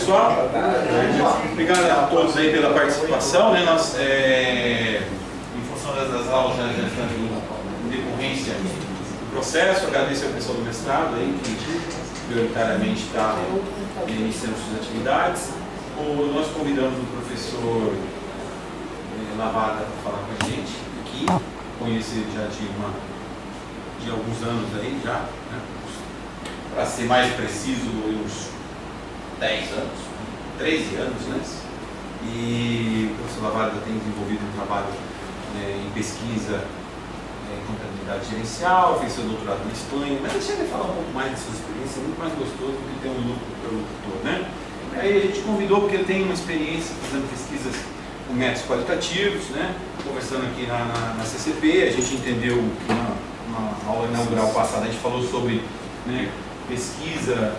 pessoal. Obrigado a todos aí pela participação, né? Nós, em função das aulas, já estamos em decorrência do processo. Agradeço ao pessoal do mestrado aí, que prioritariamente está iniciando suas atividades. Nós convidamos o professor Lavada para falar com a gente aqui. Conheci ele já de alguns anos aí, já, né? Para ser mais preciso, uns 10 anos, 13 anos, né? E o professor Lavada tem desenvolvido um trabalho em pesquisa em contabilidade gerencial, fez seu doutorado na Espanha, mas deixa ele falar um pouco mais de sua experiência, é muito mais gostoso do que ter um interlocutor, né? Aí a gente convidou porque ele tem uma experiência fazendo pesquisas com métodos qualitativos, né? Conversando aqui na CCP, a gente entendeu que na aula inaugural passada a gente falou sobre, né, pesquisa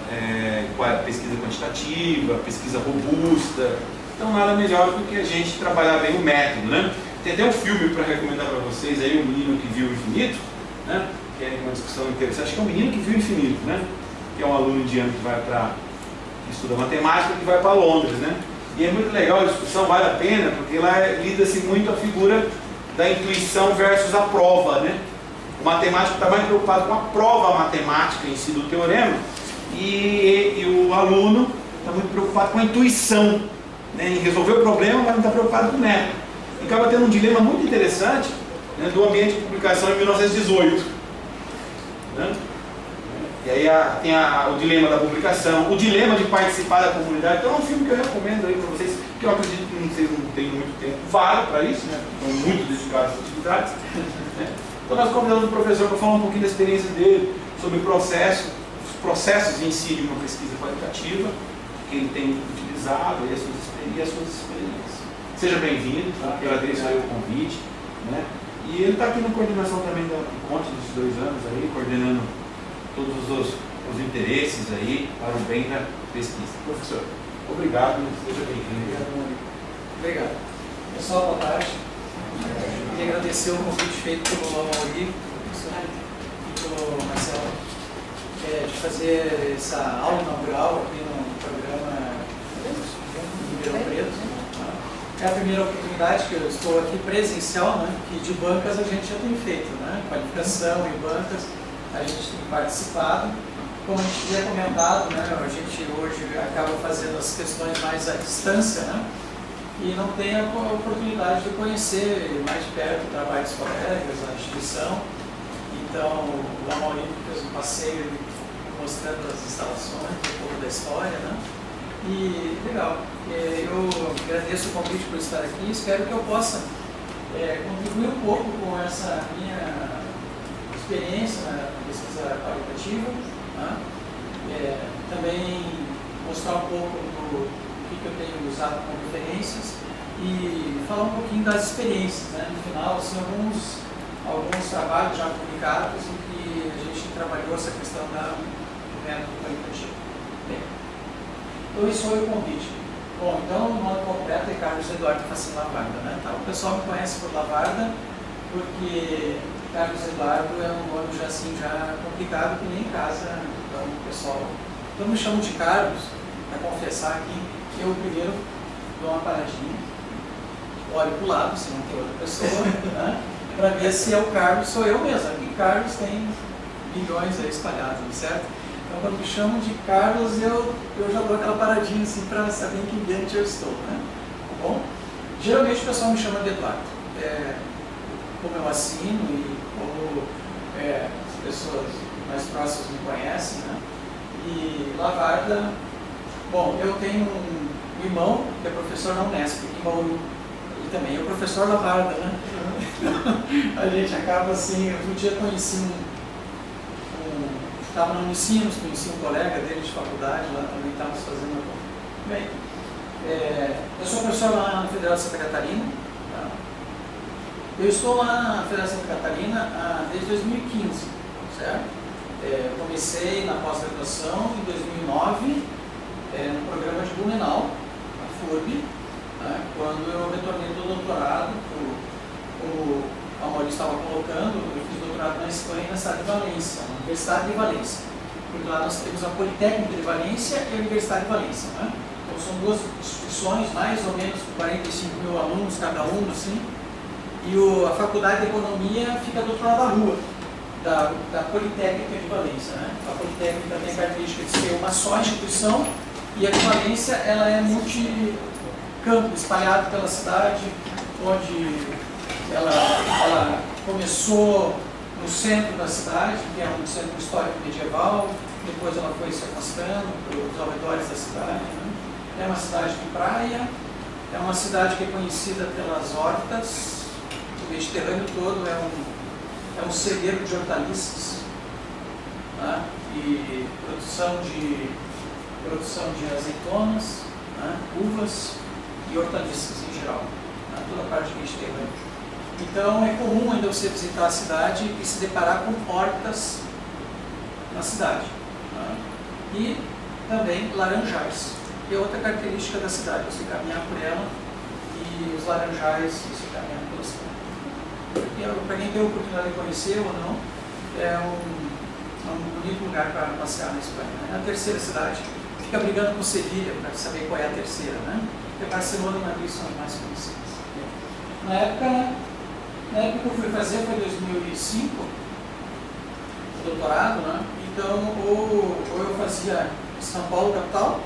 quantitativa, pesquisa robusta. Então nada melhor do que a gente trabalhar bem o método, né? Tem até um filme para recomendar para vocês aí, O Menino que Viu o Infinito, né? Que é uma discussão interessante. Acho que é O Menino que Viu o Infinito, né? Que é um aluno indiano que estuda matemática, que vai para Londres, né? E é muito legal a discussão, vale a pena, porque lá lida-se muito a figura da intuição versus a prova, né? O matemático está mais preocupado com a prova matemática em si do teorema e o aluno está muito preocupado com a intuição, né? Em resolver o problema, mas não está preocupado com o método. E acaba tendo um dilema muito interessante, né, do ambiente de publicação em 1918. Né? E aí tem o dilema da publicação, o dilema de participar da comunidade. Então é um filme que eu recomendo aí para vocês, que eu acredito que vocês não têm muito tempo vago para isso, né? Estão muito dedicados às atividades. Né? Então nós convidamos o professor para falar um pouquinho da experiência dele, sobre os processos em si de uma pesquisa qualitativa, que ele tem utilizado e as suas experiências. Seja bem-vindo, tá? Eu agradeço aí o convite. Né? E ele está aqui na coordenação também do Conte dos 2 anos, aí, coordenando todos os interesses aí para o bem da pesquisa. Professor, obrigado, seja bem-vindo. Obrigado. Pessoal, boa tarde. Queria agradecer o convite feito pelo Amaury e pelo Marcelo de fazer essa aula inaugural aqui no programa Ribeirão Preto. É a primeira oportunidade que eu estou aqui presencial, né? Que de bancas a gente já tem feito, né? Qualificação e bancas a gente tem participado. Como a gente tinha comentado, né? A gente hoje acaba fazendo as questões mais à distância, né? E não tem a oportunidade de conhecer mais de perto o trabalho dos colegas, a instituição. Então, o Amaury fez um passeio mostrando as instalações, um pouco da história, né? E legal, eu agradeço o convite por estar aqui e espero que eu possa contribuir um pouco com essa minha experiência na pesquisa qualitativa, né? Também mostrar um pouco do que eu tenho usado como referências e falar um pouquinho das experiências, né? No final, assim, alguns trabalhos já publicados em que a gente trabalhou essa questão do método qualitativo. Bem, então isso foi o convite. Bom, então o nome completo é Carlos Eduardo Facim Lavarda, né? Então, o pessoal me conhece por Lavarda porque Carlos Eduardo é um nome já complicado que nem em casa, então o pessoal então me chamam de Carlos, para confessar aqui, eu primeiro dou uma paradinha, olho para o lado, se não tem outra pessoa, né? Para ver se é o Carlos, sou eu mesmo. Aqui Carlos tem milhões aí espalhados, certo? Então, quando me chamam de Carlos, eu já dou aquela paradinha assim para saber em que ambiente eu estou, né? Tá bom? Geralmente o pessoal me chama de Eduardo. Como eu assino e como as pessoas mais próximas me conhecem, né? E Lavarda, bom, eu tenho um irmão que é professor na Unesp, em Bauru. Ele também é o professor Lavarda, né? A gente acaba assim, eu um dia conheci estava no Unicinos, conheci um colega dele de faculdade, lá também estávamos fazendo uma... Bem, eu sou professor lá na Federal de Santa Catarina. Tá? Eu estou lá na Federal de Santa Catarina desde 2015, certo? Eu comecei na pós-graduação em 2009, no programa de Blumenau, na FURB, né? Quando eu retornei do doutorado, como a Maurício estava colocando, eu fiz doutorado na Espanha, na cidade de Valência, na Universidade de Valência. Porque lá nós temos a Politécnica de Valência e a Universidade de Valência, né? Ou são duas instituições, mais ou menos com 45 mil alunos cada um, assim, e a Faculdade de Economia fica do outro lado da rua, da Politécnica de Valência, né? A Politécnica tem a característica de ser uma só instituição, e a de Valência ela é multicampo, espalhado pela cidade, onde ela começou no centro da cidade, que é um centro histórico medieval, depois ela foi se afastando para os arredores da cidade, né? É uma cidade de praia, é uma cidade que é conhecida pelas hortas, o Mediterrâneo todo é um celeiro de hortaliças, né? E produção de azeitonas, né? Uvas e hortaliças em geral, né? Toda a parte do Mediterrâneo. Então é comum ainda você visitar a cidade e se deparar com hortas na cidade, né? E também laranjais, que é outra característica da cidade, você caminhar por ela e os laranjais você caminhar pela cidade. Para quem tem a oportunidade de conhecer ou não, é um bonito lugar para passear na Espanha, né? A terceira cidade fica brigando com Sevilha para saber qual é a terceira, né? Porque Barcelona e Madrid são as mais conhecidas. Na época que eu fui fazer, foi 2005, o doutorado, né? Então, ou eu fazia São Paulo, capital,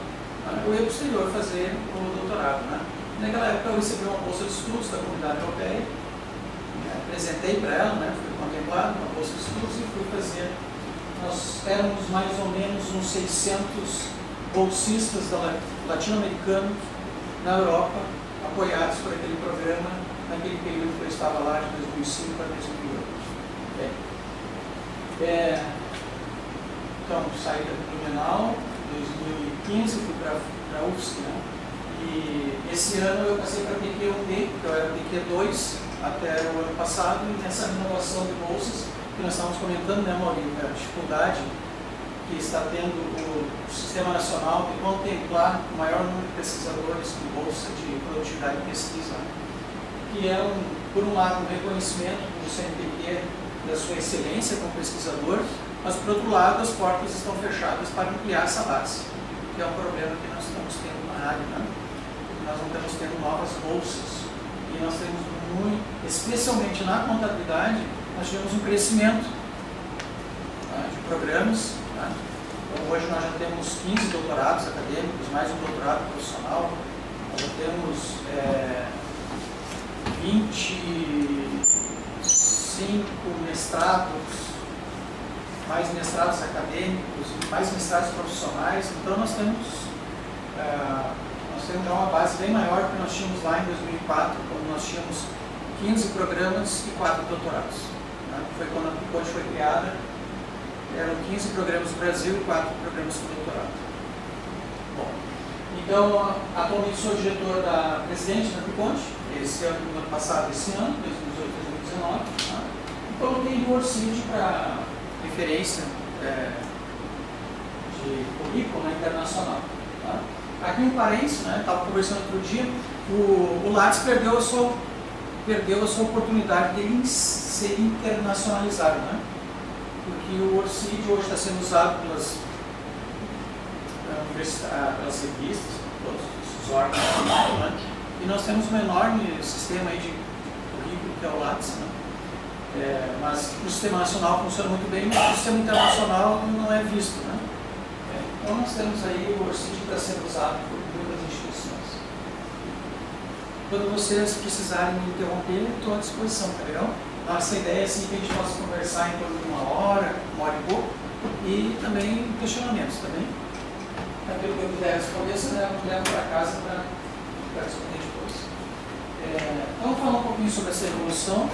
né? Ou eu ia para o exterior fazer o doutorado, né? Naquela época eu recebi uma bolsa de estudos da Comunidade Europeia, apresentei para ela, né? Fui contemplado uma bolsa de estudos e fui fazer. Nós éramos mais ou menos uns 600 bolsistas latino-americanos na Europa, apoiados por aquele programa, naquele período que eu estava lá, de 2005 para 2008. Então, saí da Blumenau, em 2015, fui para a UFSC, né? E esse ano eu passei para a PQ1D, porque eu era PQ2 até o ano passado, e nessa renovação de bolsas, que nós estávamos comentando, né, Maurício, a dificuldade que está tendo o Sistema Nacional de contemplar o maior número de pesquisadores com bolsa de produtividade e pesquisa, que é, por um lado, um reconhecimento do CNPq da sua excelência como pesquisador, mas, por outro lado, as portas estão fechadas para ampliar essa base, que é um problema que nós estamos tendo na área, né? Nós não estamos tendo novas bolsas, e nós temos especialmente na contabilidade, nós tivemos um crescimento, né, de programas, né? Então, hoje nós já temos 15 doutorados acadêmicos, mais um doutorado profissional, nós já temos 25 mestrados, mais mestrados acadêmicos, mais mestrados profissionais. Então nós temos já uma base bem maior que nós tínhamos lá em 2004, quando nós tínhamos 15 programas e 4 doutorados, né? Foi quando a Piconte foi criada, eram 15 programas no Brasil e 4 programas com doutorado. Bom, então, atualmente sou presidente da Piconte, esse ano, no ano passado, esse ano, 2018, 2019, né? E coloquei o Orcid para referência de currículo, né, internacional. Tá? Aqui um parênteses, né, estava conversando outro dia, o Lattes perdeu a sua oportunidade de ser internacionalizado, né? Porque o Orcid hoje está sendo usado pelas revistas, todos os órgãos, né? E nós temos um enorme sistema aí de currículo que é o Lattes, né? Mas o sistema nacional funciona muito bem, mas o sistema internacional não é visto, né? Então nós temos aí o Orcid que está sendo usado por muitas instituições. Quando vocês precisarem me interromper, estou à disposição, tá legal? Nossa ideia é assim que a gente possa conversar em torno de uma hora e pouco, e também questionamentos também. Aquilo que eu puder responder, você leva para casa para responder depois. Então, vou falar um pouquinho sobre essa evolução,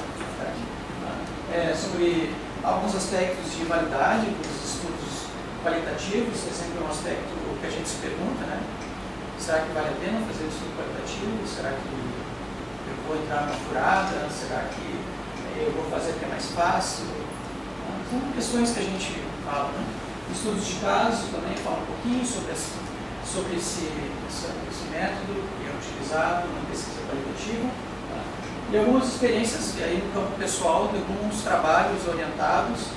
sobre alguns aspectos de validade dos estudos qualitativos, que é sempre um aspecto que a gente se pergunta, né? Será que vale a pena fazer um estudo qualitativo? Será que eu vou entrar numa furada? Será que eu vou fazer porque é mais fácil? São questões que a gente fala, né? Estudos de caso também fala um pouquinho sobre esse método que é utilizado na pesquisa qualitativa, tá? E algumas experiências aí no campo pessoal de alguns trabalhos orientados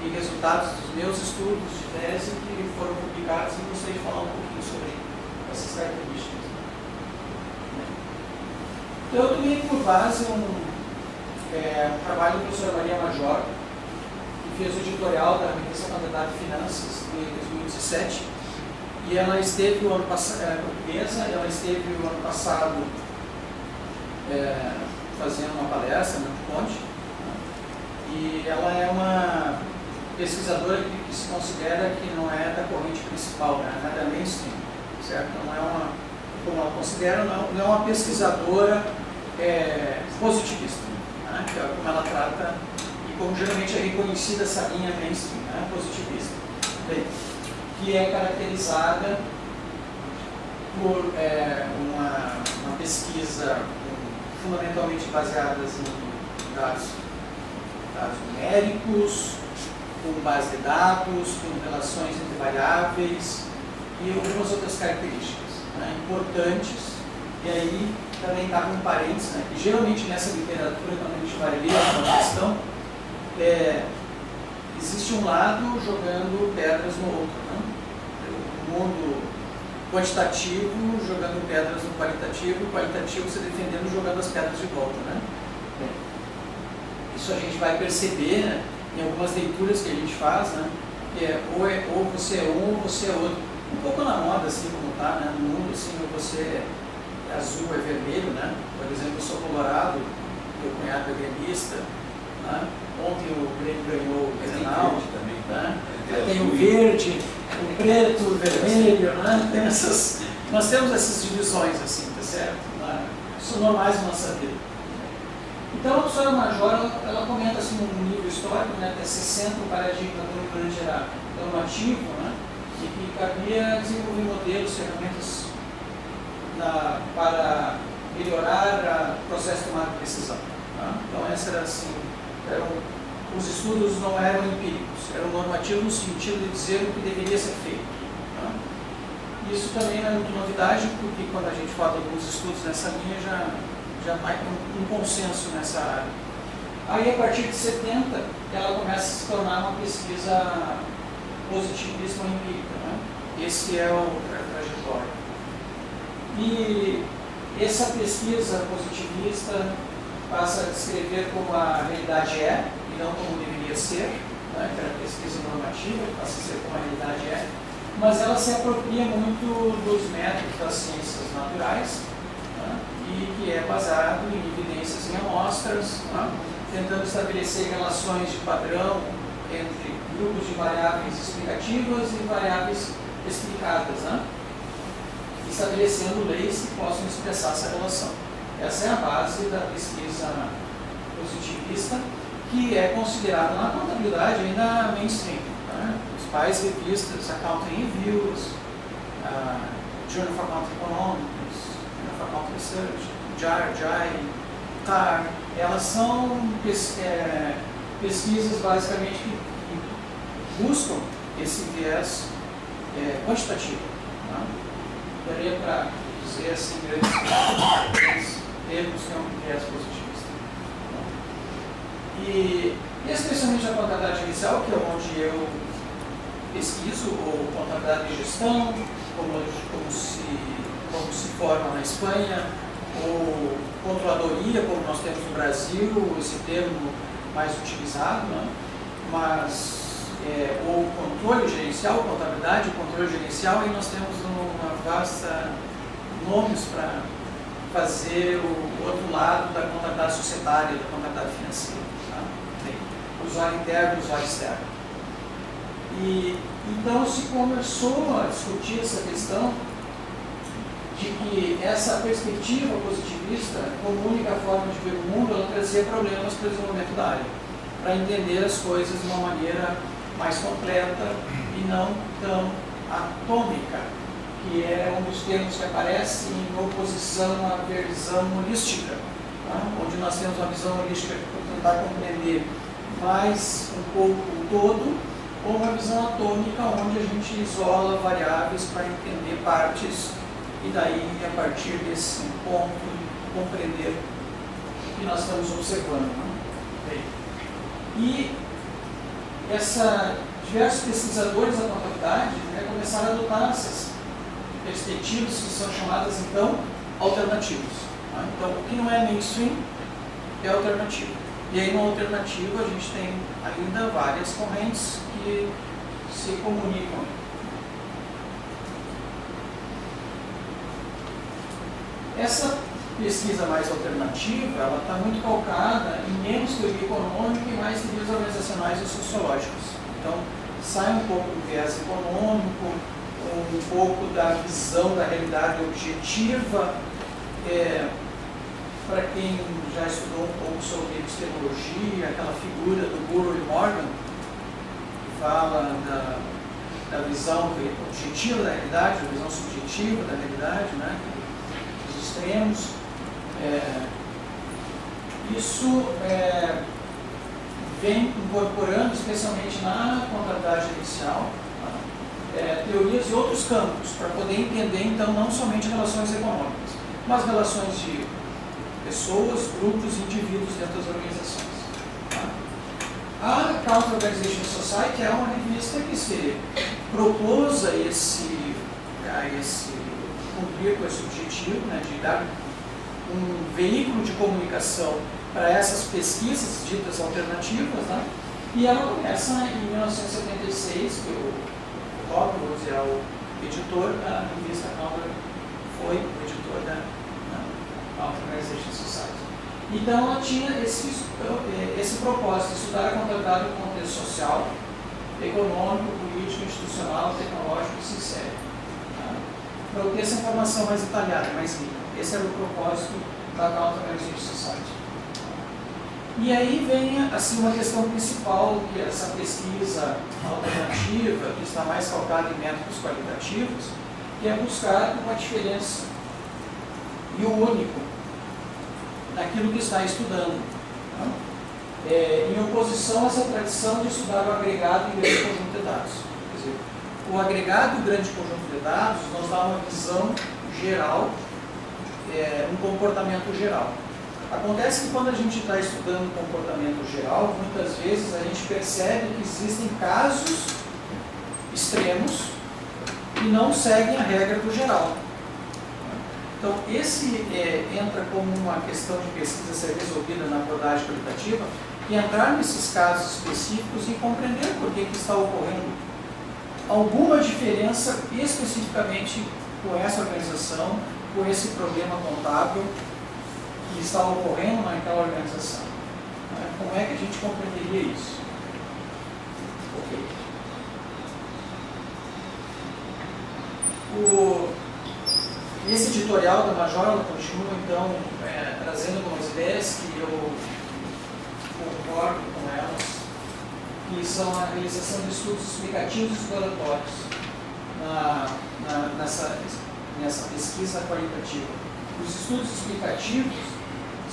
e resultados dos meus estudos de tese que foram publicados, e gostaria de falar um pouquinho sobre essas características. Então, eu tomei por base um trabalho do professor Maria Major, que fez o editorial da revista Contabilidade e Finanças em 2017, e ela esteve o ano passado, portuguesa, ela esteve o ano passado fazendo uma palestra no Ponte, e ela é uma pesquisadora que se considera que não é da corrente principal, né? Não é da mainstream, certo? Não é uma, como ela considera, não é uma pesquisadora positivista, né? Que é como ela trata e como geralmente é reconhecida essa linha mainstream, né? Positivista, bem, que é caracterizada por uma pesquisa fundamentalmente baseada em dados numéricos, com base de dados, com relações entre variáveis e algumas outras características, né, importantes. E aí também está com um parênteses, né, que geralmente nessa literatura, quando a gente vai ler uma questão, existe um lado jogando pedras no outro, né? O mundo quantitativo jogando pedras no qualitativo, o qualitativo se defendendo jogando as pedras de volta, né? Isso a gente vai perceber, né, em algumas leituras que a gente faz, né, que ou você é um ou você é outro. Um pouco na moda, assim como está, né, no mundo, assim, ou você é azul ou é vermelho, né? Por exemplo, eu sou colorado, meu cunhado é gremista, né? Ontem o Grêmio ganhou o Grenal, né? Tem o verde, o preto, o vermelho, né? Nós temos essas divisões, assim, tá certo? São normais na nossa vida. Então, a professora Major, ela comenta assim, um nível histórico, né, até 60, o paradigma do Rio Grande era normativo, né, e que cabia desenvolver modelos, ferramentas para melhorar o processo de tomada de decisão. Tá? Então, essa era assim, os estudos não eram empíricos, eram normativos no sentido de dizer o que deveria ser feito. Tá? Isso também não é muito novidade, porque quando a gente fala de alguns estudos nessa linha, já vai com um consenso nessa área. Aí, a partir de 70, ela começa a se tornar uma pesquisa positivista ou empírica. Né? Esse é a trajetória. E essa pesquisa positivista passa a descrever como a realidade é, e não como deveria ser, né? Que era a pesquisa normativa, passa a ser como a realidade é, mas ela se apropria muito dos métodos das ciências naturais, né? E que é baseado em evidências em amostras, né? Tentando estabelecer relações de padrão entre grupos de variáveis explicativas e variáveis explicadas, né? Estabelecendo leis que possam expressar essa relação. Essa é a base da pesquisa positivista, que é considerada na contabilidade ainda mainstream. Né? Os pais revistas, Accounting Reviews, Journal for Accounting Economics, Journal for Accounting Research, JAI, TAR, elas são pesquisas basicamente que buscam esse viés quantitativo. Né? Daria para dizer assim, grandes termos que é um viés positivista. E especialmente a contabilidade inicial, que é onde eu pesquiso, ou contabilidade de gestão, como se forma na Espanha, ou controladoria, como nós temos no Brasil, esse termo mais utilizado, né? Mas ou controle gerencial, contabilidade, controle gerencial, e nós temos uma vasta nomes para fazer o outro lado da contabilidade societária, da contabilidade financeira. Tá? Tem usuário interno e usuário externo. E então se começou a discutir essa questão de que essa perspectiva positivista, como única forma de ver o mundo, ela trazia problemas para o desenvolvimento da área, para entender as coisas de uma maneira mais completa e não tão atômica, que é um dos termos que aparece em oposição à visão holística, tá? Onde nós temos uma visão holística para tentar compreender mais um pouco o todo, ou uma visão atômica, onde a gente isola variáveis para entender partes e daí, a partir desse ponto, compreender o que nós estamos observando. Né? E diversos pesquisadores da contabilidade, né, começaram a adotar essas perspectivas que são chamadas, então, alternativas. Tá? Então, o que não é mainstream é alternativo. E aí, no alternativo, a gente tem ainda várias correntes que se comunicam. Essa pesquisa mais alternativa, ela está muito calcada em menos teoria econômica e mais teorias organizacionais e sociológicas. Então, sai um pouco do viés econômico, um pouco da visão da realidade objetiva. Para quem já estudou um pouco sobre epistemologia, aquela figura do Burrow e Morgan, que fala da visão objetiva da realidade, da visão subjetiva da realidade, né? Os extremos. Isso vem incorporando, especialmente na contabilidade inicial, teorias de outros campos, para poder entender, então, não somente relações econômicas, mas relações de pessoas, grupos e indivíduos dentro das organizações. A Counter Organization Society é uma revista que se propôs a cumprir com esse objetivo, né, de dar um veículo de comunicação para essas pesquisas ditas alternativas, né? E ela começa em 1976, que o Roberts é o editor da revista Counter, foi o editor da Counter Organization Society. Então ela tinha esse propósito de estudar a contabilidade no contexto social, econômico, político, institucional, tecnológico e sincero. Para obter essa informação mais detalhada, mais rica. Esse era o propósito da Counter Organization Society. E aí vem assim, uma questão principal, que é essa pesquisa alternativa, que está mais calcada em métodos qualitativos, que é buscar uma diferença e o único naquilo que está estudando. Em oposição a essa tradição de estudar o agregado e grande conjunto de dados. Quer dizer, o agregado e o grande conjunto de dados nos dá uma visão geral, um comportamento geral. Acontece que quando a gente está estudando o comportamento geral, muitas vezes a gente percebe que existem casos extremos que não seguem a regra do geral. Então, esse entra como uma questão de pesquisa a ser resolvida na abordagem qualitativa, e entrar nesses casos específicos e compreender por que está ocorrendo alguma diferença especificamente com essa organização, com esse problema contábil que está ocorrendo naquela organização. Como é que a gente compreenderia isso? Ok. Esse editorial da Major, ela continua, então, trazendo algumas ideias que eu concordo com elas, que são a realização de estudos explicativos e exploratórios nessa pesquisa qualitativa. Os estudos explicativos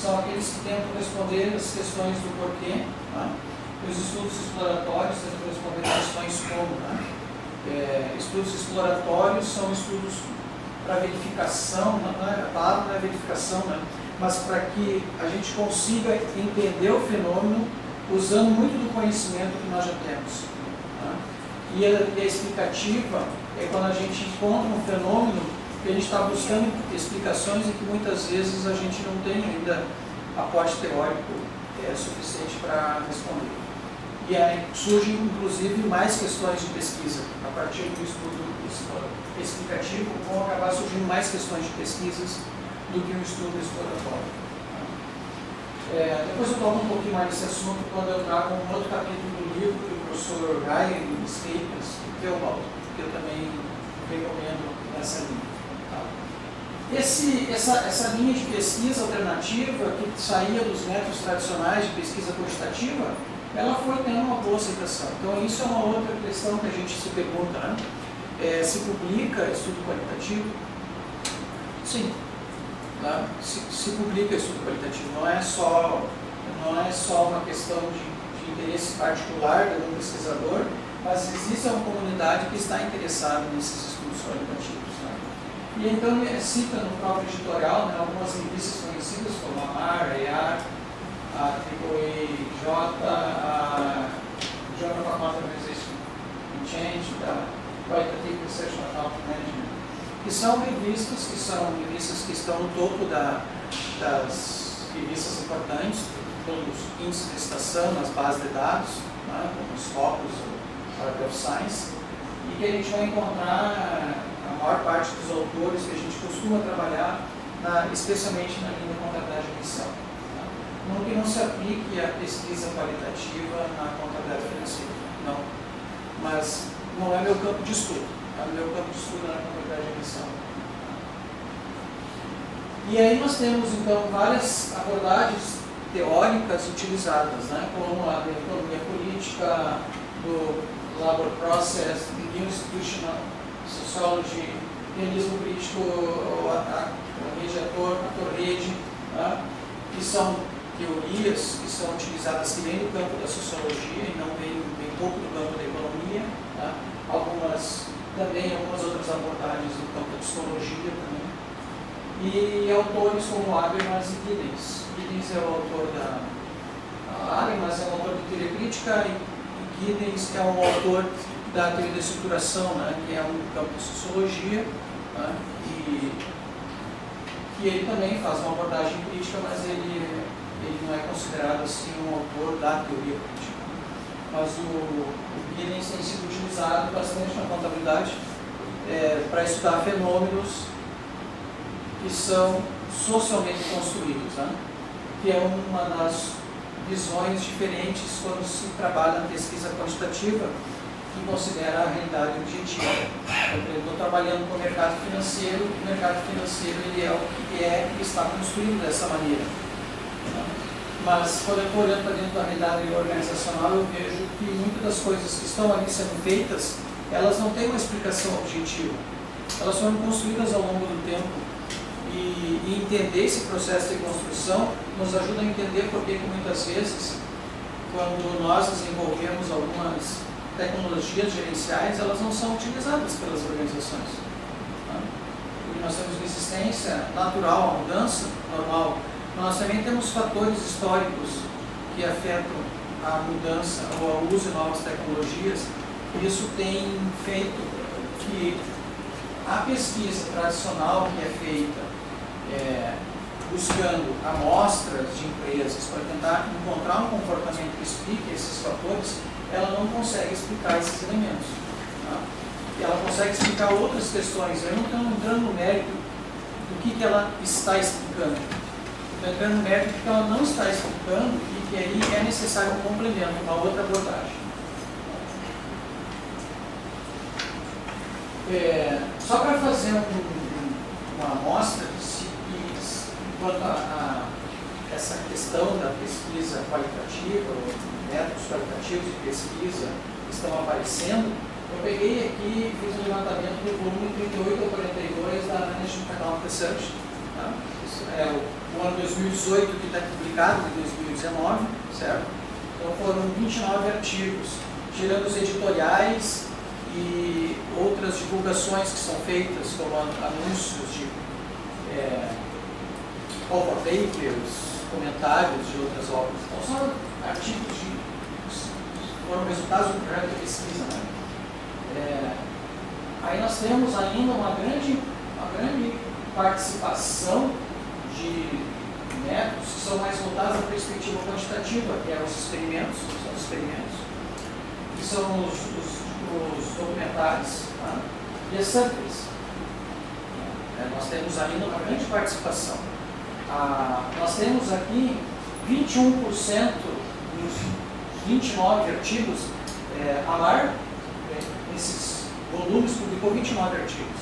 são aqueles que tentam responder as questões do porquê, tá? Os estudos exploratórios tentam responder questões como. Tá? Estudos exploratórios são estudos para verificação, a palavra não é verificação, né? Mas para que a gente consiga entender o fenômeno usando muito do conhecimento que nós já temos. Tá? E a explicativa é quando a gente encontra um fenômeno que a gente está buscando explicações e que muitas vezes a gente não tem ainda aporte teórico suficiente para responder. E aí surgem, inclusive, mais questões de pesquisa. A partir do estudo explicativo, vão acabar surgindo mais questões de pesquisas do que um estudo exploratório. Depois eu toco um pouquinho mais desse assunto quando eu trago um outro capítulo do livro do professor Ryan Staples, Theobald, que eu também recomendo nessa linha. Essa linha de pesquisa alternativa que saía dos métodos tradicionais de pesquisa quantitativa, ela foi tendo uma boa aceitação. Então isso é uma outra questão que a gente se pergunta, né? Se publica estudo qualitativo? Sim. Tá? Se publica estudo qualitativo, não é só uma questão de interesse particular de um pesquisador, mas existe uma comunidade que está interessada nesses estudos qualitativos. Tá? E então ele cita no próprio editorial, né, algumas revistas conhecidas como a MAR, a EAR, a AAAJ, a Journal of Account Organization and Change, da Qualitative Research on Account Management. que são revistas que estão no topo das revistas importantes, pelos índices de citação, nas bases de dados, né, como os Scopus, o Library of Science, e que a gente vai encontrar a maior parte dos autores que a gente costuma trabalhar, especialmente na linha de contabilidade de emissão. Tá? Não que não se aplique a pesquisa qualitativa na contabilidade financeira, não. Mas não é meu campo de estudo. Tá? Meu campo de estudo é na contabilidade de emissão. E aí nós temos, então, várias abordagens teóricas utilizadas, né? Como a de economia política, do labor process, de institutional sociology, realismo político, a rede ator, rede, né? Que são teorias que são utilizadas que vêm do campo da sociologia e não vêm pouco do campo da economia, né? Algumas outras abordagens do campo da psicologia também. E autores como Habermas e Giddens. Giddens é o autor Habermas é um autor de teoria crítica e Giddens é um autor da teoria da estruturação, né, que é um campo de sociologia, né, e que ele também faz uma abordagem crítica, mas ele não é considerado assim um autor da teoria crítica. Mas o Giddens tem sido utilizado bastante na contabilidade para estudar fenômenos que são socialmente construídos, né? Que é uma das visões diferentes quando se trabalha na pesquisa quantitativa, que considera a realidade objetiva. Eu estou trabalhando com o mercado financeiro ele é o que está construído dessa maneira. Né? Mas quando eu estou olhando para dentro da realidade organizacional, eu vejo que muitas das coisas que estão ali sendo feitas, elas não têm uma explicação objetiva. Elas foram construídas ao longo do tempo. E entender esse processo de construção nos ajuda a entender por que muitas vezes, quando nós desenvolvemos algumas tecnologias gerenciais, elas não são utilizadas pelas organizações. Tá? Porque nós temos resistência natural à mudança, normal. Nós também temos fatores históricos que afetam a mudança ou ao uso de novas tecnologias. Isso tem feito que a pesquisa tradicional que é feita buscando amostras de empresas para tentar encontrar um comportamento que explique esses fatores, ela não consegue explicar esses elementos. Tá? E ela consegue explicar outras questões. Eu não estou entrando no mérito do que ela está explicando. Estou entrando no mérito do que ela não está explicando e que aí é necessário um complemento, uma outra abordagem. Só para fazer uma amostra, quanto a essa questão da pesquisa qualitativa, métodos qualitativos de pesquisa que estão aparecendo, eu peguei aqui e fiz um levantamento do volume 38 a 42 da National Economic Research. Tá? Isso é o ano 2018 que está publicado, de 2019, certo? Então foram 29 artigos, tirando os editoriais e outras divulgações que são feitas, como anúncios de cover papers, comentários de outras obras. Então são artigos foram resultados do projeto de pesquisa. Né? Aí nós temos ainda uma grande participação de métodos que são mais voltados à perspectiva quantitativa, que é os experimentos, que são os documentários, tá? E as surveys. Nós temos ainda uma grande participação. Nós temos aqui 21% dos 29 artigos, a LAR, nesses volumes, publicou 29 artigos.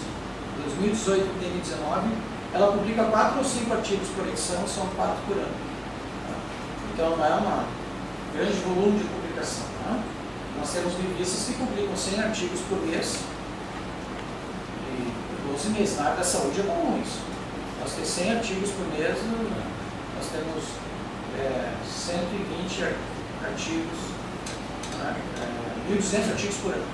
Em 2018 e 2019, ela publica 4 ou 5 artigos por edição, são 4 por ano. Então não é um grande volume de publicação. Né? Nós temos revistas que publicam 100 artigos por mês e 12 meses. Na área da saúde é comum isso. Nós temos 100 artigos por mês, nós temos 120 artigos, 1.200 artigos por ano.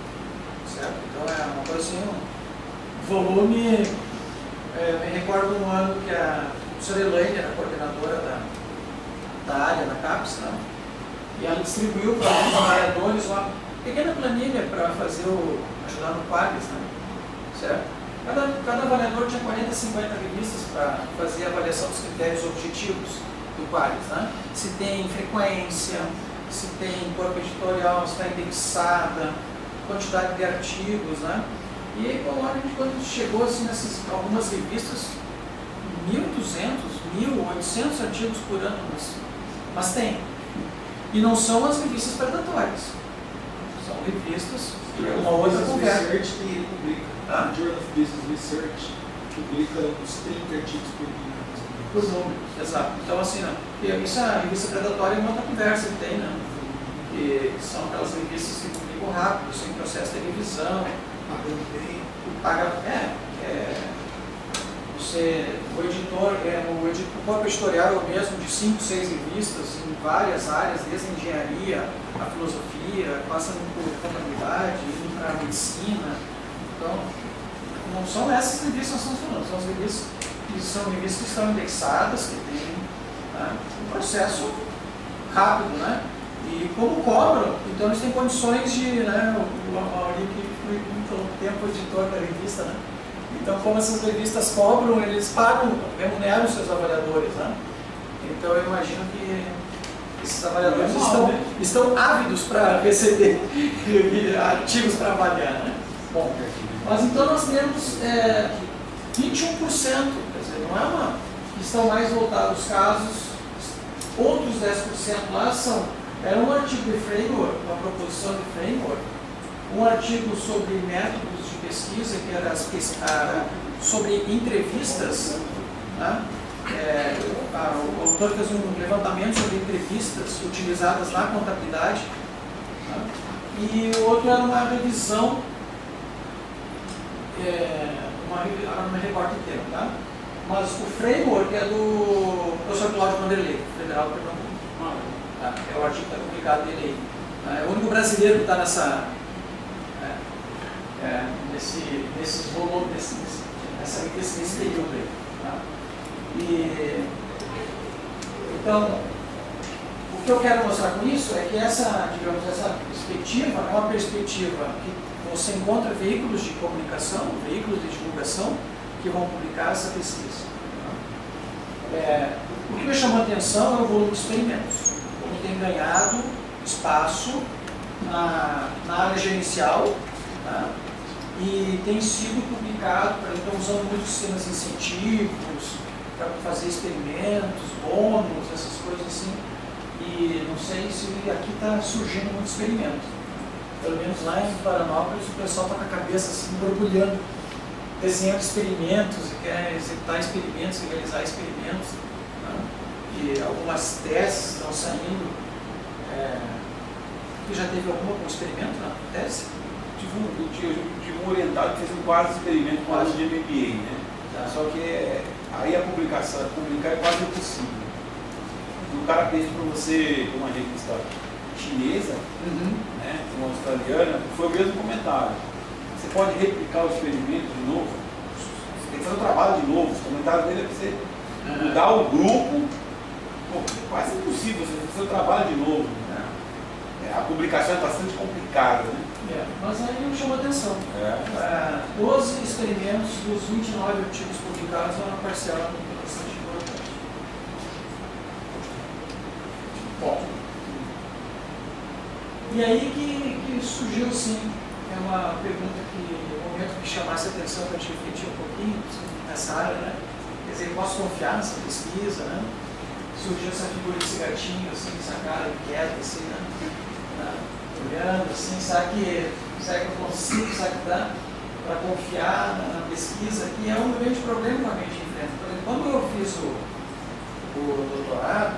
Certo? Então é uma coisa assim, um volume. Eu me recordo um ano que a professora Elaine era coordenadora da área na CAPES, né? E ela distribuiu para os trabalhadores uma pequena planilha para fazer ajudar no Qualis, né? Certo? Cada avaliador tinha 40, 50 revistas para fazer a avaliação dos critérios objetivos do Qualis, né? Se tem frequência, se tem corpo editorial, se está indexada, quantidade de artigos, né? E aí, quando a gente chegou assim, nessas algumas revistas, 1.200, 1.800 artigos por ano, mas tem. E não são as revistas predatórias. São revistas que uma outra conversa. Research que publica. Journal of Business Research publica uns 30 artigos por dia. Por número, exato. Então, assim, né? Isso a revista predatória é uma outra conversa que tem, né? Que são aquelas revistas que publicam rápido, sem processo de revisão. Pagando bem. O editor, o corpo editorial é o mesmo de 5, 6 revistas em várias áreas, desde a engenharia, a filosofia, passando por contabilidade, indo para a medicina. Então, não são essas revistas que nós estamos falando, são as revistas que estão indexadas, que têm um processo rápido, né? E como cobram, então eles têm condições de, né, o Mauri que foi muito tempo editor da revista, né? Então, como essas revistas cobram, eles pagam, remuneram os seus avaliadores, né? Então, eu imagino que esses avaliadores estão ávidos para receber artigos para avaliar, né? Bom, mas então nós temos 21%, quer dizer, não é uma... Estão mais voltados os casos, outros 10% lá era um artigo de framework, uma proposição de framework, um artigo sobre métodos de pesquisa, que era sobre entrevistas, né? O autor fez um levantamento sobre entrevistas utilizadas na contabilidade, né? E o outro era uma revisão, agora não me recordo o termo, tá? Mas o framework é do professor Cláudio Vanderlei, federal do Pernambuco. É o artigo que está publicado dele aí. É o único brasileiro que está nesse período aí. Tá? Então, o que eu quero mostrar com isso é que essa perspectiva é uma perspectiva que você encontra veículos de comunicação, veículos de divulgação que vão publicar essa pesquisa. O que me chamou a atenção é o volume de experimentos, como tem ganhado espaço na área gerencial, tá? E tem sido publicado, então usando muitos sistemas de incentivos para fazer experimentos, bônus, essas coisas assim. E não sei se aqui está surgindo muito experimento. Pelo menos lá em Florianópolis o pessoal está com a cabeça assim, borbulhando, desenhando experimentos, e quer executar experimentos, e realizar experimentos. Né? E algumas teses estão saindo. Tu já teve algum experimento na tese? Tive um orientado que fez um quase experimento com aula de MBA, né? Tá. Só que aí a publicar é quase impossível. O cara pede para você, uma revista chinesa, né, uma australiana, foi o mesmo comentário. Você pode replicar o experimento de novo, você tem que fazer o trabalho de novo, os comentários dele é para você mudar o grupo, é quase impossível, você tem que fazer o trabalho de novo. Né? A publicação é bastante complicada, né? Mas aí me chamou a atenção. 12 experimentos dos 29 artigos publicados é uma parcela bastante importante. Bom, e aí que surgiu, sim, é uma pergunta que, no momento que chamasse a atenção para te refletir um pouquinho nessa área, né? Quer dizer, posso confiar nessa pesquisa, né? Surgiu essa figura desse gatinho, assim, essa cara inquieta, assim, né? Olhando assim, será que eu consigo, será que dá para confiar na pesquisa, que é um grande problema que a gente enfrenta. Por exemplo, quando eu fiz o doutorado,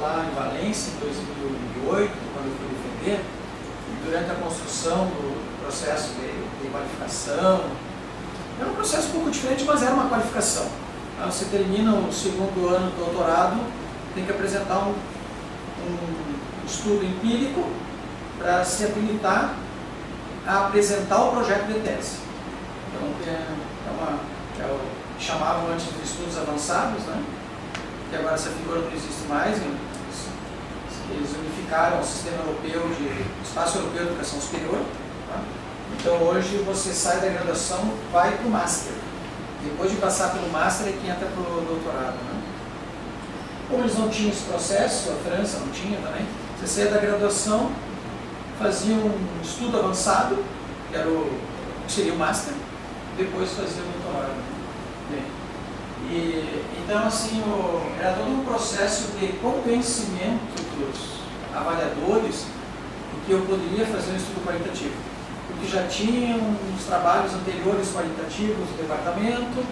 lá em Valência, em 2008, quando eu fui defender, e durante a construção do processo de qualificação, era um processo um pouco diferente, mas era uma qualificação. Você termina o segundo ano do doutorado, tem que apresentar um estudo empírico para se habilitar a apresentar o projeto de tese. Então, chamavam antes de estudos avançados, né? Que agora essa figura não existe mais, eles unificaram o sistema europeu espaço europeu de educação superior, tá? Então hoje você sai da graduação, vai para o Master. Depois de passar pelo Master é que entra para o doutorado. Né? Como eles não tinham esse processo, a França não tinha também, você saía da graduação, fazia um estudo avançado, que era que seria o Master, depois fazia o doutorado. Bem, então, assim, era todo um processo de convencimento dos avaliadores de que eu poderia fazer um estudo qualitativo. Porque já tinham uns trabalhos anteriores qualitativos do departamento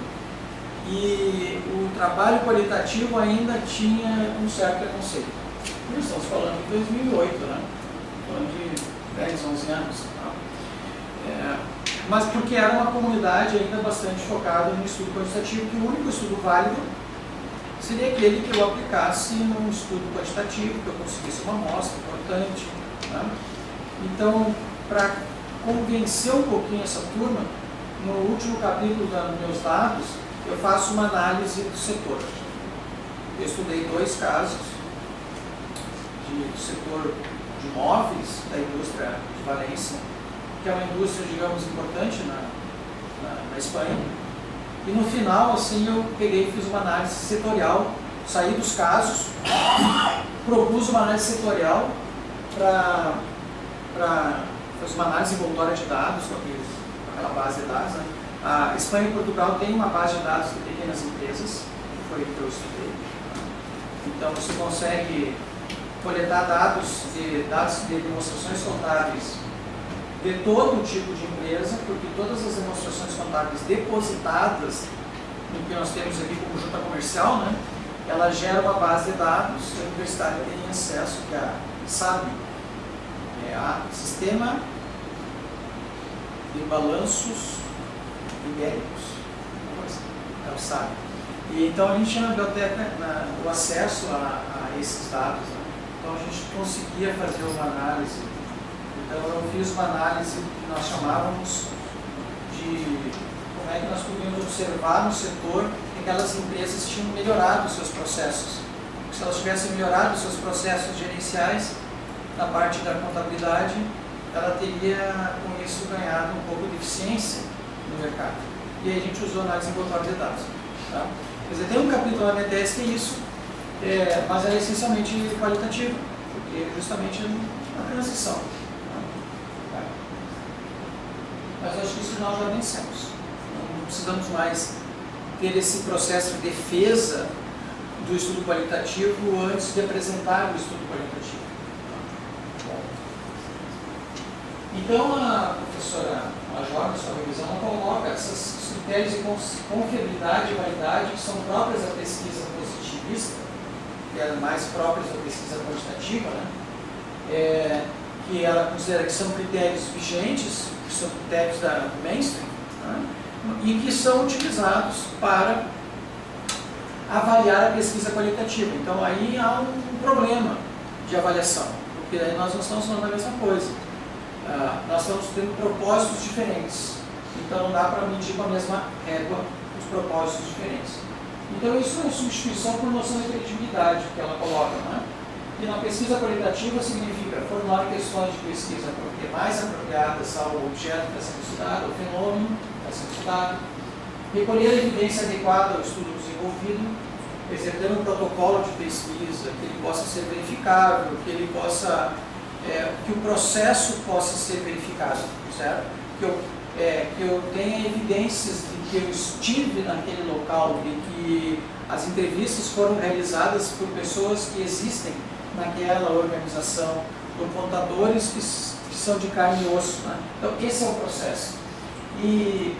e o trabalho qualitativo ainda tinha um certo preconceito. Nós estamos falando de 2008, né? Falando de 10, 11 anos. Mas porque era uma comunidade ainda bastante focada no estudo quantitativo, que o único estudo válido seria aquele que eu aplicasse num estudo quantitativo, que eu conseguisse uma amostra importante. Né? Então, para convencer um pouquinho essa turma, no último capítulo dos meus dados, eu faço uma análise do setor. Eu estudei 2 casos do setor de móveis da indústria de Valência, que é uma indústria, digamos, importante na Espanha. E no final, assim, eu peguei e fiz uma análise setorial, saí dos casos, propus uma análise setorial para fazer uma análise envoltória de dados, com aquela base de dados. Né? A Espanha e Portugal têm uma base de dados de pequenas empresas, que foi o que eu estudei. Então, você consegue coletar dados de demonstrações contábeis de todo tipo de empresa, porque todas as demonstrações contábeis depositadas no que nós temos aqui como junta comercial, né, ela gera uma base de dados que a universidade tem acesso, que é a SAB, Sistema de Balanços Ibéricos, é o SAB. E então a gente tinha na biblioteca o acesso a esses dados, né? Então a gente conseguia fazer uma análise. Então eu fiz uma análise que nós chamávamos de como é que nós podíamos observar no setor que aquelas empresas tinham melhorado os seus processos. Porque se elas tivessem melhorado os seus processos gerenciais na parte da contabilidade, ela teria com isso ganhado um pouco de eficiência no mercado. E aí a gente usou análise envoltória de dados. Tá? Quer dizer, tem um capítulo na minha tese que é isso, mas é essencialmente qualitativo, porque é justamente a transição. Tá? Mas eu acho que isso nós já vencemos. Não precisamos mais ter esse processo de defesa do estudo qualitativo antes de apresentar o estudo qualitativo. Então, a professora Major, na sua revisão, ela coloca esses critérios de confiabilidade e validade que são próprias da pesquisa positivista, que é mais próprias da pesquisa quantitativa, né? Que ela considera que são critérios vigentes, que são critérios da mainstream, né? E que são utilizados para avaliar a pesquisa qualitativa. Então, aí há um problema de avaliação, porque aí nós não estamos falando da mesma coisa. Nós estamos tendo propósitos diferentes, então não dá para medir com a mesma régua os propósitos diferentes. Então isso é substituição por noção de credibilidade que ela coloca, né? E na pesquisa qualitativa significa formular questões de pesquisa mais apropriadas ao objeto que está sendo estudado, ao fenômeno que está sendo estudado, recolher a evidência adequada ao estudo desenvolvido, ter um protocolo de pesquisa que ele possa ser verificável, que ele possa que o processo possa ser verificado, certo? Que eu tenha evidências de que eu estive naquele local, de que as entrevistas foram realizadas por pessoas que existem naquela organização, por contadores que são de carne e osso, né? Então, esse é o processo. E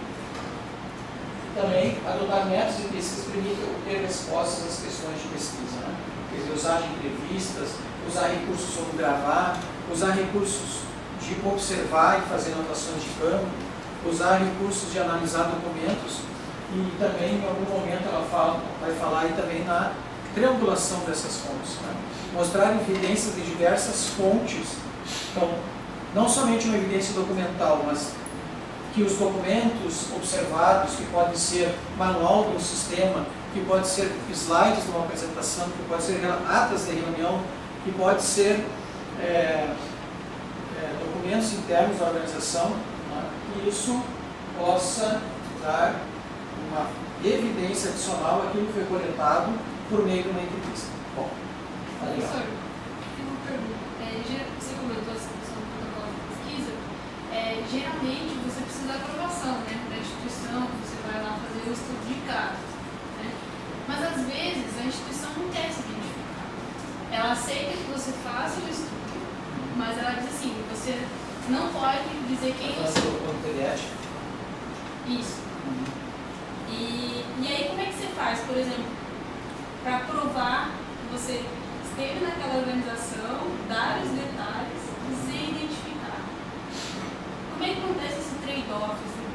também adotar métodos de pesquisa permite obter respostas às questões de pesquisa, né? Quer dizer, usar entrevistas, usar recursos como gravar, usar recursos de observar e fazer anotações de campo, usar recursos de analisar documentos e também, em algum momento, ela vai falar aí também na triangulação dessas fontes. Né? Mostrar evidências de diversas fontes, então, não somente uma evidência documental, mas que os documentos observados, que podem ser manual de um sistema, que pode ser slides de uma apresentação, que pode ser atas de reunião, que pode ser documentos internos da organização, né? que isso possa dar uma evidência adicional àquilo que foi coletado por meio de uma entrevista. Bom, tá legal. Professor, tem uma pergunta. Você comentou essa questão do protocolo de pesquisa. Geralmente você precisa da aprovação, né, da instituição, você vai lá fazer o estudo de caso. Né? Mas às vezes a instituição não quer se identificar. Ela aceita que você faça o estudo, mas ela diz assim, você não pode dizer quem você é. O comitê de ética. Isso. E aí como é que você faz, por exemplo, para provar que você esteve naquela organização, dar os detalhes e se identificar? Como é que acontece esse trade-off assim,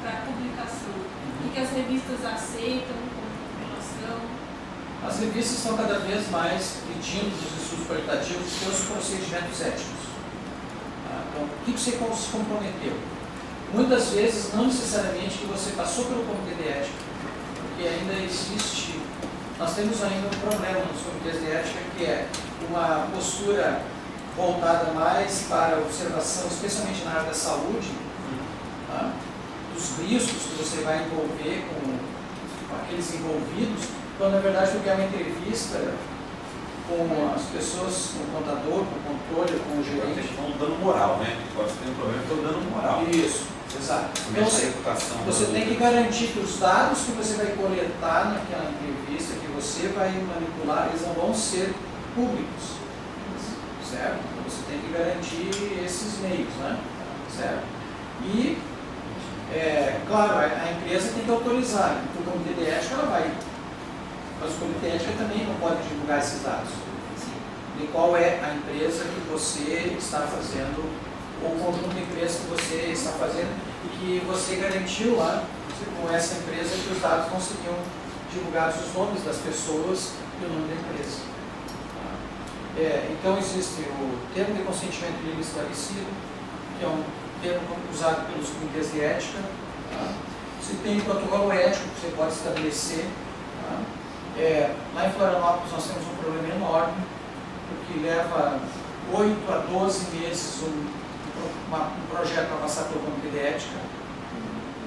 para a publicação? O que as revistas aceitam como publicação? As revistas estão cada vez mais pedindo dos estudos qualitativos seus procedimentos éticos. Então, o que você se comprometeu? Muitas vezes, não necessariamente que você passou pelo comitê de ética, porque ainda existe, nós temos ainda um problema nos comitês de ética, que é uma postura voltada mais para a observação, especialmente na área da saúde, tá? Dos riscos que você vai envolver com aqueles envolvidos, quando na verdade o que é uma entrevista com as pessoas, com o contador, com o controle, com o gerente. Eles vão dando moral, né? Pode ter um problema, estou dando moral. Isso, exato. Então você tem que garantir que os dados que você vai coletar naquela entrevista, que você vai manipular, eles não vão ser públicos, certo? Então você tem que garantir esses meios, né? Certo? E, claro, a empresa tem que autorizar, o comitê de ética ela vai. Mas o comitê de ética também não pode divulgar esses dados. De qual é a empresa que você está fazendo, ou o conjunto de empresas que você está fazendo, e que você garantiu lá, com essa empresa, que os dados não seriam divulgados, os nomes das pessoas e o nome da empresa. Então existe o termo de consentimento livre esclarecido, que é um termo usado pelos comitês de ética. Você tem o protocolo ético que você pode estabelecer. Lá em Florianópolis nós temos um problema enorme, porque leva 8 a 12 meses um projeto para passar pelo comitê de ética.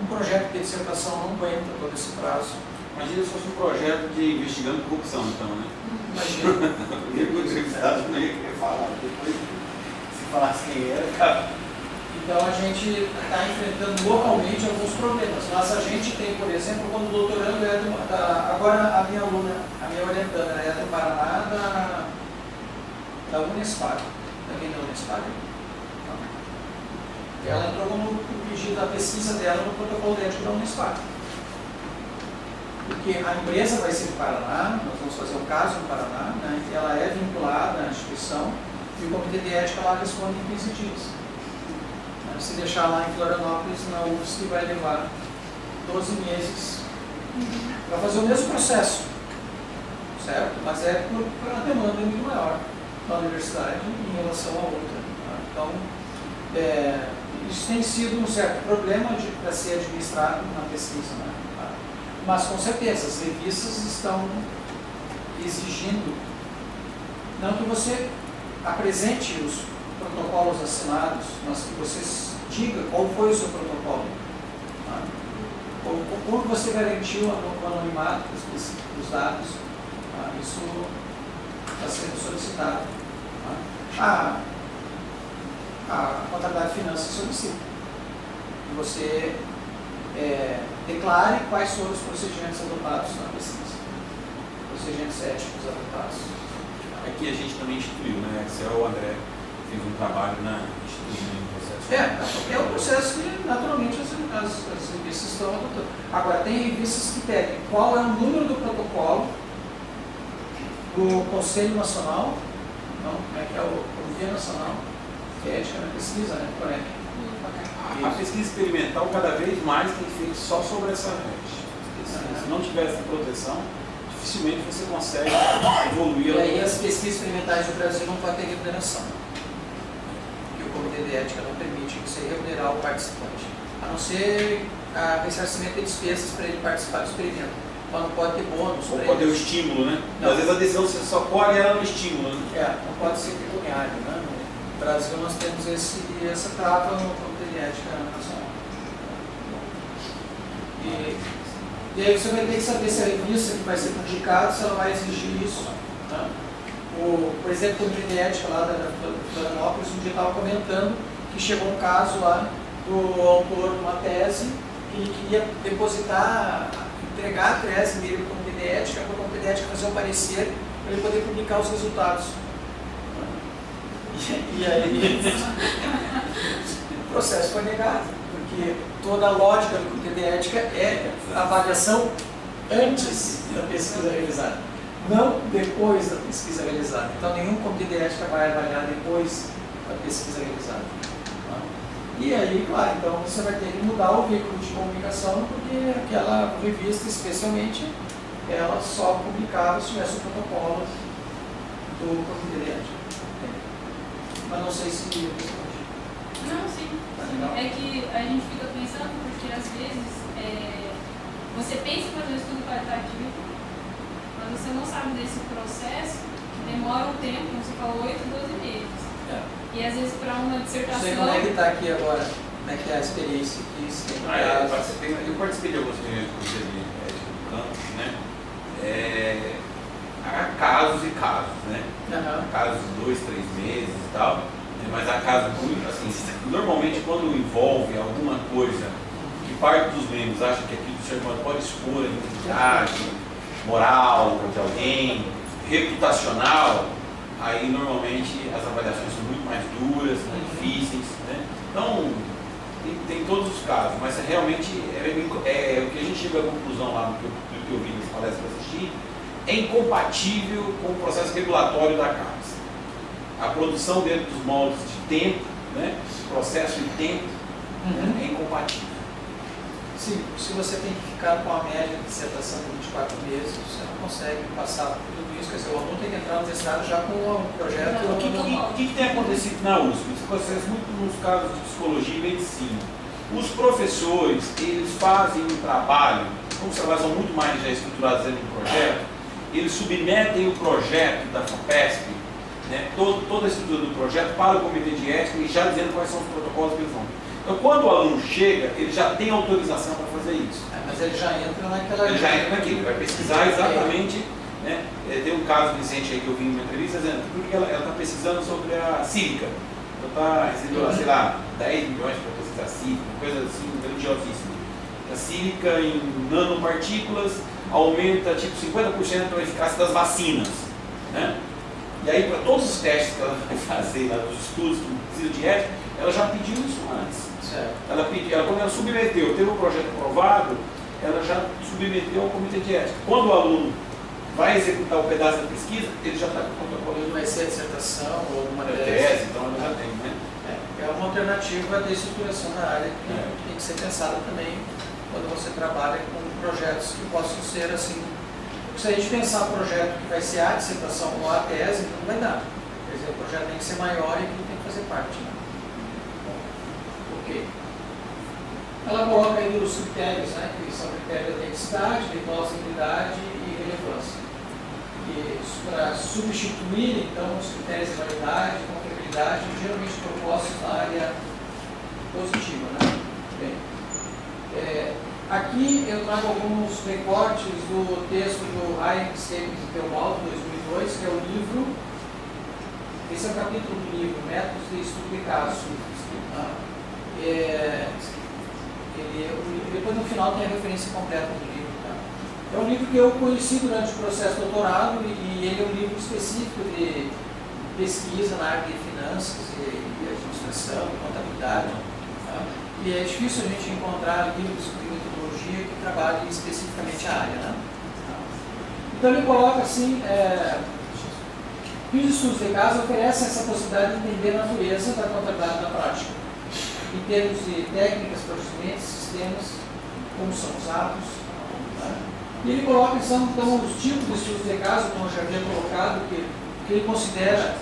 Um projeto de dissertação não aguenta todo esse prazo. Imagina se fosse um projeto de investigando corrupção, então, né? Imagina. Primeiro que o entrevistado não ia querer falar, depois, se falasse quem era, cara. Então a gente está enfrentando localmente alguns problemas. Mas a gente tem, por exemplo, quando o doutorando agora a minha aluna, a minha orientanda, é do Paraná, da Unespar. Também da Unespar. Ela entrou no pedido da pesquisa dela no protocolo de ética da Unespar. Porque a empresa vai ser do Paraná, nós vamos fazer um caso no Paraná, né? Ela é vinculada à instituição e o comitê de ética lá responde em 15 dias. Se deixar lá em Florianópolis, na UFSC, vai levar 12 meses para fazer o mesmo processo, certo? Mas é por uma demanda muito maior da universidade em relação à outra. Tá? Então, isso tem sido um certo problema para ser administrado na pesquisa. Né? Tá? Mas, com certeza, as revistas estão exigindo, não que você apresente os protocolos assinados, mas que você diga qual foi o seu protocolo. Tá? Como você garantiu o anonimato dos dados, tá? Isso está sendo solicitado. Tá? A contabilidade de finanças solicita que você declare quais foram os procedimentos adotados na pesquisa, procedimentos éticos adotados. Aqui a gente também instituiu, né? O André fez um trabalho na instituição do processo. É um processo que naturalmente as revistas estão adotando. Agora, tem revistas que pedem qual é o número do protocolo do Conselho Nacional, não, como é que é o Comitê Nacional de Ética na Pesquisa, né? Correto. A pesquisa experimental cada vez mais tem feito só sobre essa rede. Se não tiver essa proteção, dificilmente você consegue evoluir. E aí as pesquisas experimentais do Brasil não podem ter remuneração. Porque o Comitê de Ética não permite você remunerar o participante. A não ser a ressarcimento de despesas para ele participar do experimento. Mas não pode ter bônus. Ou pode ter o estímulo, né? Não. Às vezes a decisão você só colhe ela no estímulo, né? Não pode ser pecuniário, né? No Brasil nós temos essa trava no Comitê de Ética Nacional. E aí você vai ter que saber se a revista que vai ser publicada, se ela vai exigir isso. Tá? Por exemplo, o Comitê de Ética lá da Florianópolis, um dia estava comentando que chegou um caso lá do autor de uma tese que ele queria depositar, entregar a tese dele para o Comitê de Ética, para o Comitê de Ética fazer um parecer para ele poder publicar os resultados. E aí o processo foi negado, porque toda a lógica do Comitê de Ética é a avaliação antes da pesquisa realizada, não depois da pesquisa realizada. Então nenhum Comitê de Ética vai avaliar depois da pesquisa realizada. E aí, claro, então você vai ter que mudar o veículo de comunicação, porque aquela revista, especialmente, ela só publicava se tivesse o protocolo do Comitê de Ética. Mas não sei se eu respondi. Não, sim. É que a gente fica pensando, porque às vezes você pensa em fazer um estudo qualitativo, mas você não sabe desse processo, que demora um tempo, como você falou, 8, 12 meses. E às vezes para uma dissertação... Você como é que está aqui agora? Como é que é a experiência que você tem? Eu participei de algumas reuniões do Comitê de Ética do campus, né? Há casos e casos, né? Casos de 2, 3 meses e tal, mas há casos muito assim, normalmente quando envolve alguma coisa que parte dos membros acha que aquilo do ser humano pode expor a identidade moral de alguém, reputacional, aí normalmente as avaliações são muito mais duras, mais difíceis, né? Então, tem todos os casos, mas realmente o que a gente chega à conclusão lá do que eu vi nas palestras que eu assisti, é incompatível com o processo regulatório da casa. A produção dentro dos moldes de tempo, né? Processo de tempo, é incompatível. Sim, se você tem que ficar com a média de dissertação de 24 meses, você não consegue passar por tudo isso. Quer dizer, o aluno tem que entrar no mestrado já com um projeto. O que tem acontecido na USP? Isso acontece muito nos casos de psicologia e medicina. Os professores, eles fazem um trabalho, como os trabalhos são muito mais já estruturados dentro do projeto, eles submetem o projeto da FAPESP, né, toda a estrutura do projeto para o Comitê de Ética e já dizendo quais são os protocolos que eles vão. Então, quando o aluno chega, ele já tem autorização para fazer isso. Mas ele já entra naquela... Ele já entra naquilo, ele vai pesquisar exatamente, né? Tem um caso recente aí que eu vi em uma entrevista dizendo que ela está pesquisando sobre a sílica. Ela está recebendo, sei lá, 10 milhões para pesquisar sílica, uma coisa assim, grandiosíssima. A sílica em nanopartículas aumenta tipo 50% a eficácia das vacinas, né? E aí, para todos os testes que ela vai fazer lá, dos estudos que precisa de ética, ela já pediu isso antes. Quando ela submeteu, teve um projeto aprovado, ela já submeteu ao Comitê de Ética. Quando o aluno vai executar o pedaço da pesquisa, ele já está com o protocolo. Ele vai ser a dissertação ou alguma tese, então ela já tem, né? É uma alternativa de estruturação da área que tem que ser pensada também quando você trabalha com projetos que possam ser assim. Se a gente pensar um projeto que vai ser a dissertação ou a tese, não vai dar. Quer dizer, o projeto tem que ser maior e aquilo tem que fazer parte. Né? Ok. Ela coloca aí os critérios, né, que são critérios de autenticidade, de plausibilidade e relevância. E para substituir, então, os critérios de validade e confiabilidade, geralmente propostos na área positiva. Né? Bem, aqui eu trago alguns recortes do texto do Hayek, Stevens e Theobald, 2002, que é o livro, esse é o capítulo do livro, Métodos de Estudo de Caso. Depois no final tem a referência completa do livro. Tá? É um livro que eu conheci durante o processo de doutorado e ele é um livro específico de pesquisa na área de finanças e administração, contabilidade. Tá? E é difícil a gente encontrar livros de metodologia que trabalhem especificamente a área. Né? Então ele coloca assim, que os estudos de caso oferecem essa possibilidade de entender a natureza da contabilidade na prática, em termos de técnicas, procedimentos, sistemas, como são usados. Né? E ele coloca então os tipos de estudos de caso, como eu já havia colocado, que ele considera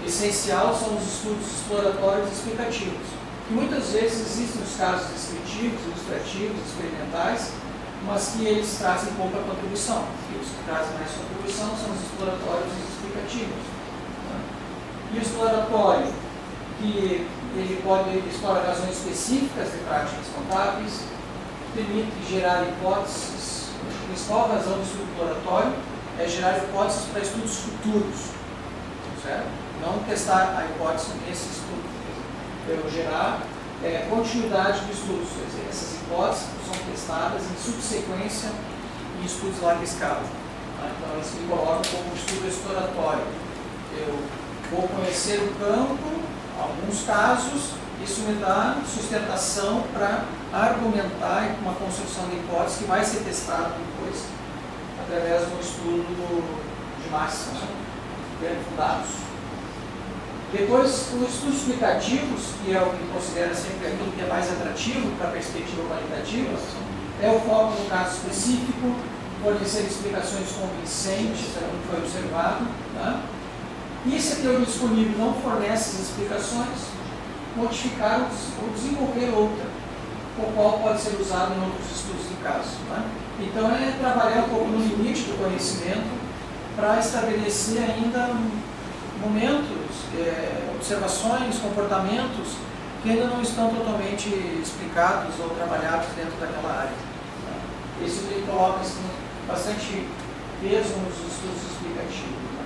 essencial são os estudos exploratórios e explicativos. Que muitas vezes existem os casos descritivos, ilustrativos, experimentais, mas que eles trazem pouca contribuição. E os que trazem mais contribuição são os exploratórios e explicativos. Né? E o exploratório, que ele pode explorar razões específicas de práticas contábeis, permite gerar hipóteses. A principal razão do estudo exploratório é gerar hipóteses para estudos futuros, certo? Não testar a hipótese nesse estudo. Eu gerar continuidade de estudos, quer dizer, essas hipóteses são testadas em subsequência em estudos de larga escala. Tá? Então elas me colocam como estudo exploratório. Eu vou conhecer o campo, alguns casos, isso me dá sustentação para argumentar uma construção de hipótese que vai ser testada depois através de um estudo de massa, bem fundados. Depois, os estudos explicativos, que é o que considera sempre aquilo que é mais atrativo para a perspectiva qualitativa, é o foco no caso específico, fornecer explicações convincentes para o que foi observado. Tá? E se a teoria disponível não fornece as explicações, modificar ou desenvolver outra, o qual pode ser usado em outros estudos de caso. Tá? Então, é trabalhar um pouco no limite do conhecimento para estabelecer ainda momentos, observações, comportamentos que ainda não estão totalmente explicados ou trabalhados dentro daquela área. Tá? Isso ele coloca assim, bastante peso nos estudos explicativos. Tá?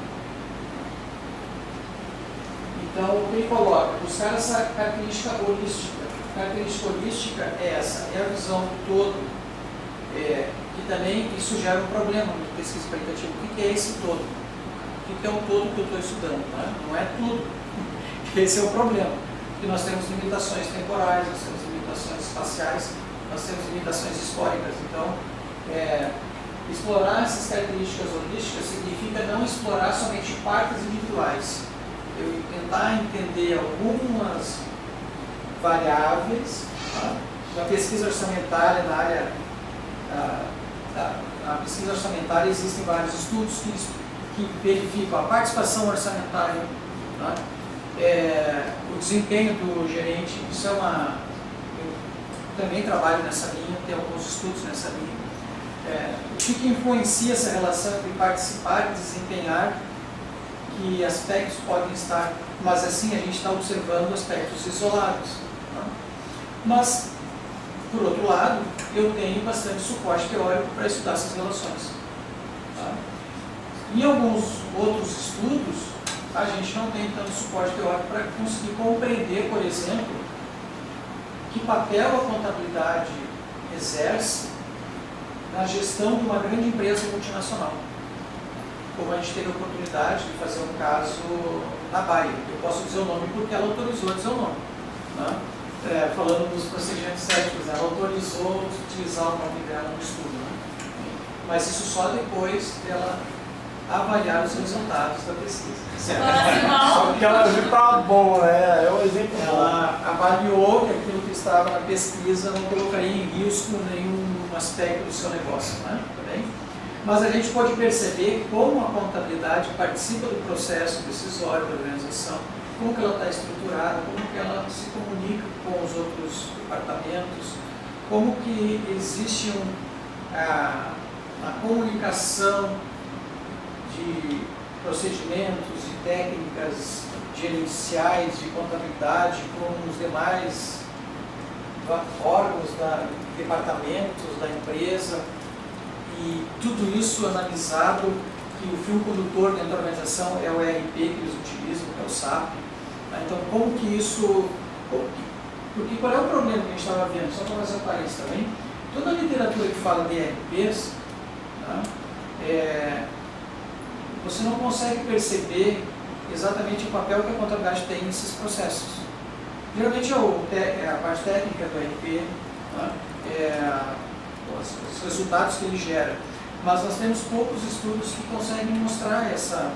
Então, ele coloca, buscar essa característica holística. A característica holística é essa, é a visão do todo, que também isso gera um problema no pesquisa qualitativa. O que é esse todo? O que é o todo que eu estou estudando? Não é tudo. Esse é o problema. Porque nós temos limitações temporais, nós temos limitações espaciais, nós temos limitações históricas. Então, explorar essas características holísticas significa não explorar somente partes individuais. Eu tentar entender algumas variáveis. Tá? Na pesquisa orçamentária, na área da pesquisa orçamentária, existem vários estudos que verificam a participação orçamentária, tá? O desempenho do gerente. Isso eu também trabalho nessa linha, tenho alguns estudos nessa linha. O que influencia essa relação entre participar e desempenhar, que aspectos podem estar, mas assim a gente está observando aspectos isolados. Tá? Mas, por outro lado, eu tenho bastante suporte teórico para estudar essas relações. Tá? Em alguns outros estudos, a gente não tem tanto suporte teórico para conseguir compreender, por exemplo, que papel a contabilidade exerce na gestão de uma grande empresa multinacional. Como a gente teve a oportunidade de fazer um caso na Bayer. Eu posso dizer o nome porque ela autorizou a dizer o nome. Né? Falando dos procedimentos éticos, ela autorizou utilizar o nome dela no estudo. Né? Mas isso só depois dela avaliar os resultados da pesquisa. Só que ela viu que estava bom, né? É um exemplo bom. Ela avaliou que aquilo que estava na pesquisa não colocaria em risco nenhum aspecto do seu negócio. Né? Tá bem? Mas a gente pode perceber como a contabilidade participa do processo decisório da organização, como que ela está estruturada, como que ela se comunica com os outros departamentos, como que existe a comunicação de procedimentos e técnicas gerenciais de contabilidade com os demais órgãos, departamentos da empresa. E tudo isso analisado, que o fio condutor dentro da organização é o ERP que eles utilizam, que é o SAP. Então, como que isso... Porque qual é o problema que a gente estava vendo? Só para fazer um parênteses também. Toda a literatura que fala de ERPs, tá? Você não consegue perceber exatamente o papel que a contabilidade tem nesses processos. Geralmente é a parte técnica do ERP, tá? Os resultados que ele gera. Mas nós temos poucos estudos que conseguem mostrar essa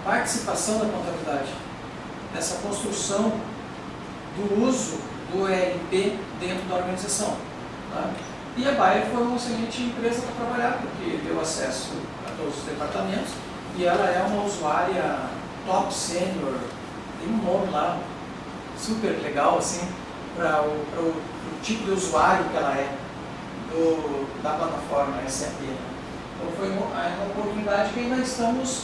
participação da contabilidade, nessa construção do uso do ERP dentro da organização. Tá? E a Bayer foi uma excelente empresa para trabalhar, porque deu acesso a todos os departamentos, e ela é uma usuária top senior, tem um nome lá super legal assim, para o tipo de usuário que ela é da plataforma SAP. Então foi uma oportunidade que ainda estamos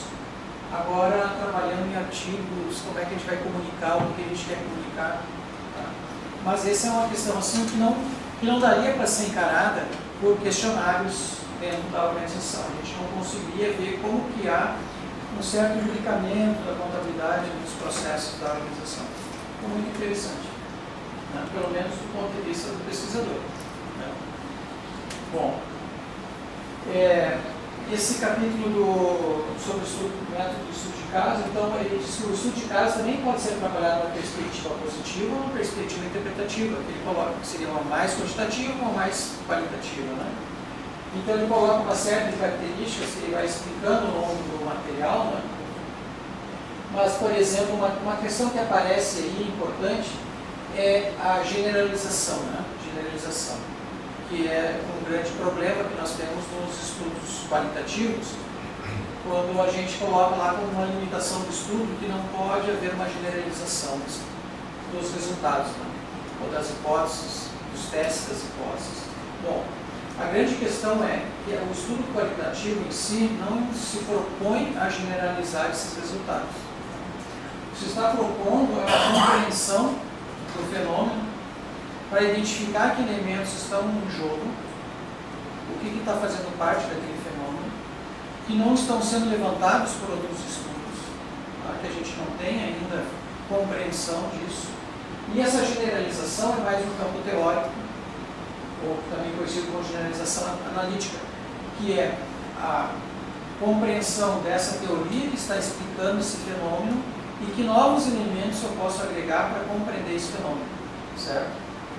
agora trabalhando em artigos, como é que a gente vai comunicar, o que a gente quer comunicar. Tá? Mas essa é uma questão assim que não que não daria para ser encarada por questionários dentro da organização. A gente não conseguia ver como que há um certo imbricamento da contabilidade nos processos da organização. Foi muito interessante, né? Pelo menos do ponto de vista do pesquisador, né? Bom, esse capítulo sobre o método do estudo de caso, então ele diz que o estudo de caso também pode ser trabalhado numa perspectiva positiva ou numa perspectiva interpretativa, que ele coloca que seria uma mais quantitativa ou uma mais qualitativa, né? Então ele coloca uma série de características que ele vai explicando ao longo do material, né? Mas, por exemplo, uma questão que aparece aí importante é a generalização, né? Generalização, que é um grande problema que nós temos nos estudos qualitativos, quando a gente coloca lá como uma limitação do estudo que não pode haver uma generalização dos resultados, né? Ou das hipóteses, dos testes das hipóteses. Bom, a grande questão é que o estudo qualitativo em si não se propõe a generalizar esses resultados. O que se está propondo é a compreensão do fenômeno para identificar que elementos estão em jogo, o que está fazendo parte daquele fenômeno, que não estão sendo levantados por outros estudos, tá? Que a gente não tem ainda compreensão disso. E essa generalização é mais no campo teórico, ou também conhecido como generalização analítica, que é a compreensão dessa teoria que está explicando esse fenômeno e que novos elementos eu posso agregar para compreender esse fenômeno, certo?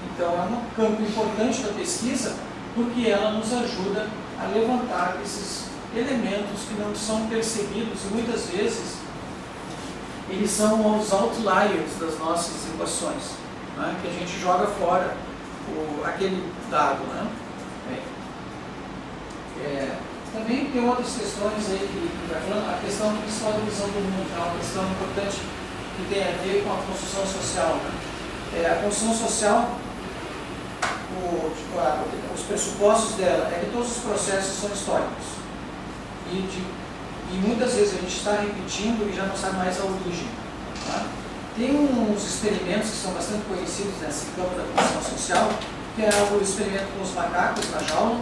Então é um campo importante da pesquisa porque ela nos ajuda a levantar esses elementos que não são percebidos e muitas vezes eles são os outliers das nossas equações, né? Que a gente joga fora aquele dado, né? Bem, também tem outras questões aí que vai falando, a questão principal da visão do mundo, é uma questão importante que tem a ver com a construção social, né? A construção social, os pressupostos dela é que todos os processos são históricos e muitas vezes a gente está repetindo e já não sabe mais a origem, tá? Tem uns experimentos que são bastante conhecidos nesse campo da construção social, que é o experimento com os macacos na jaula,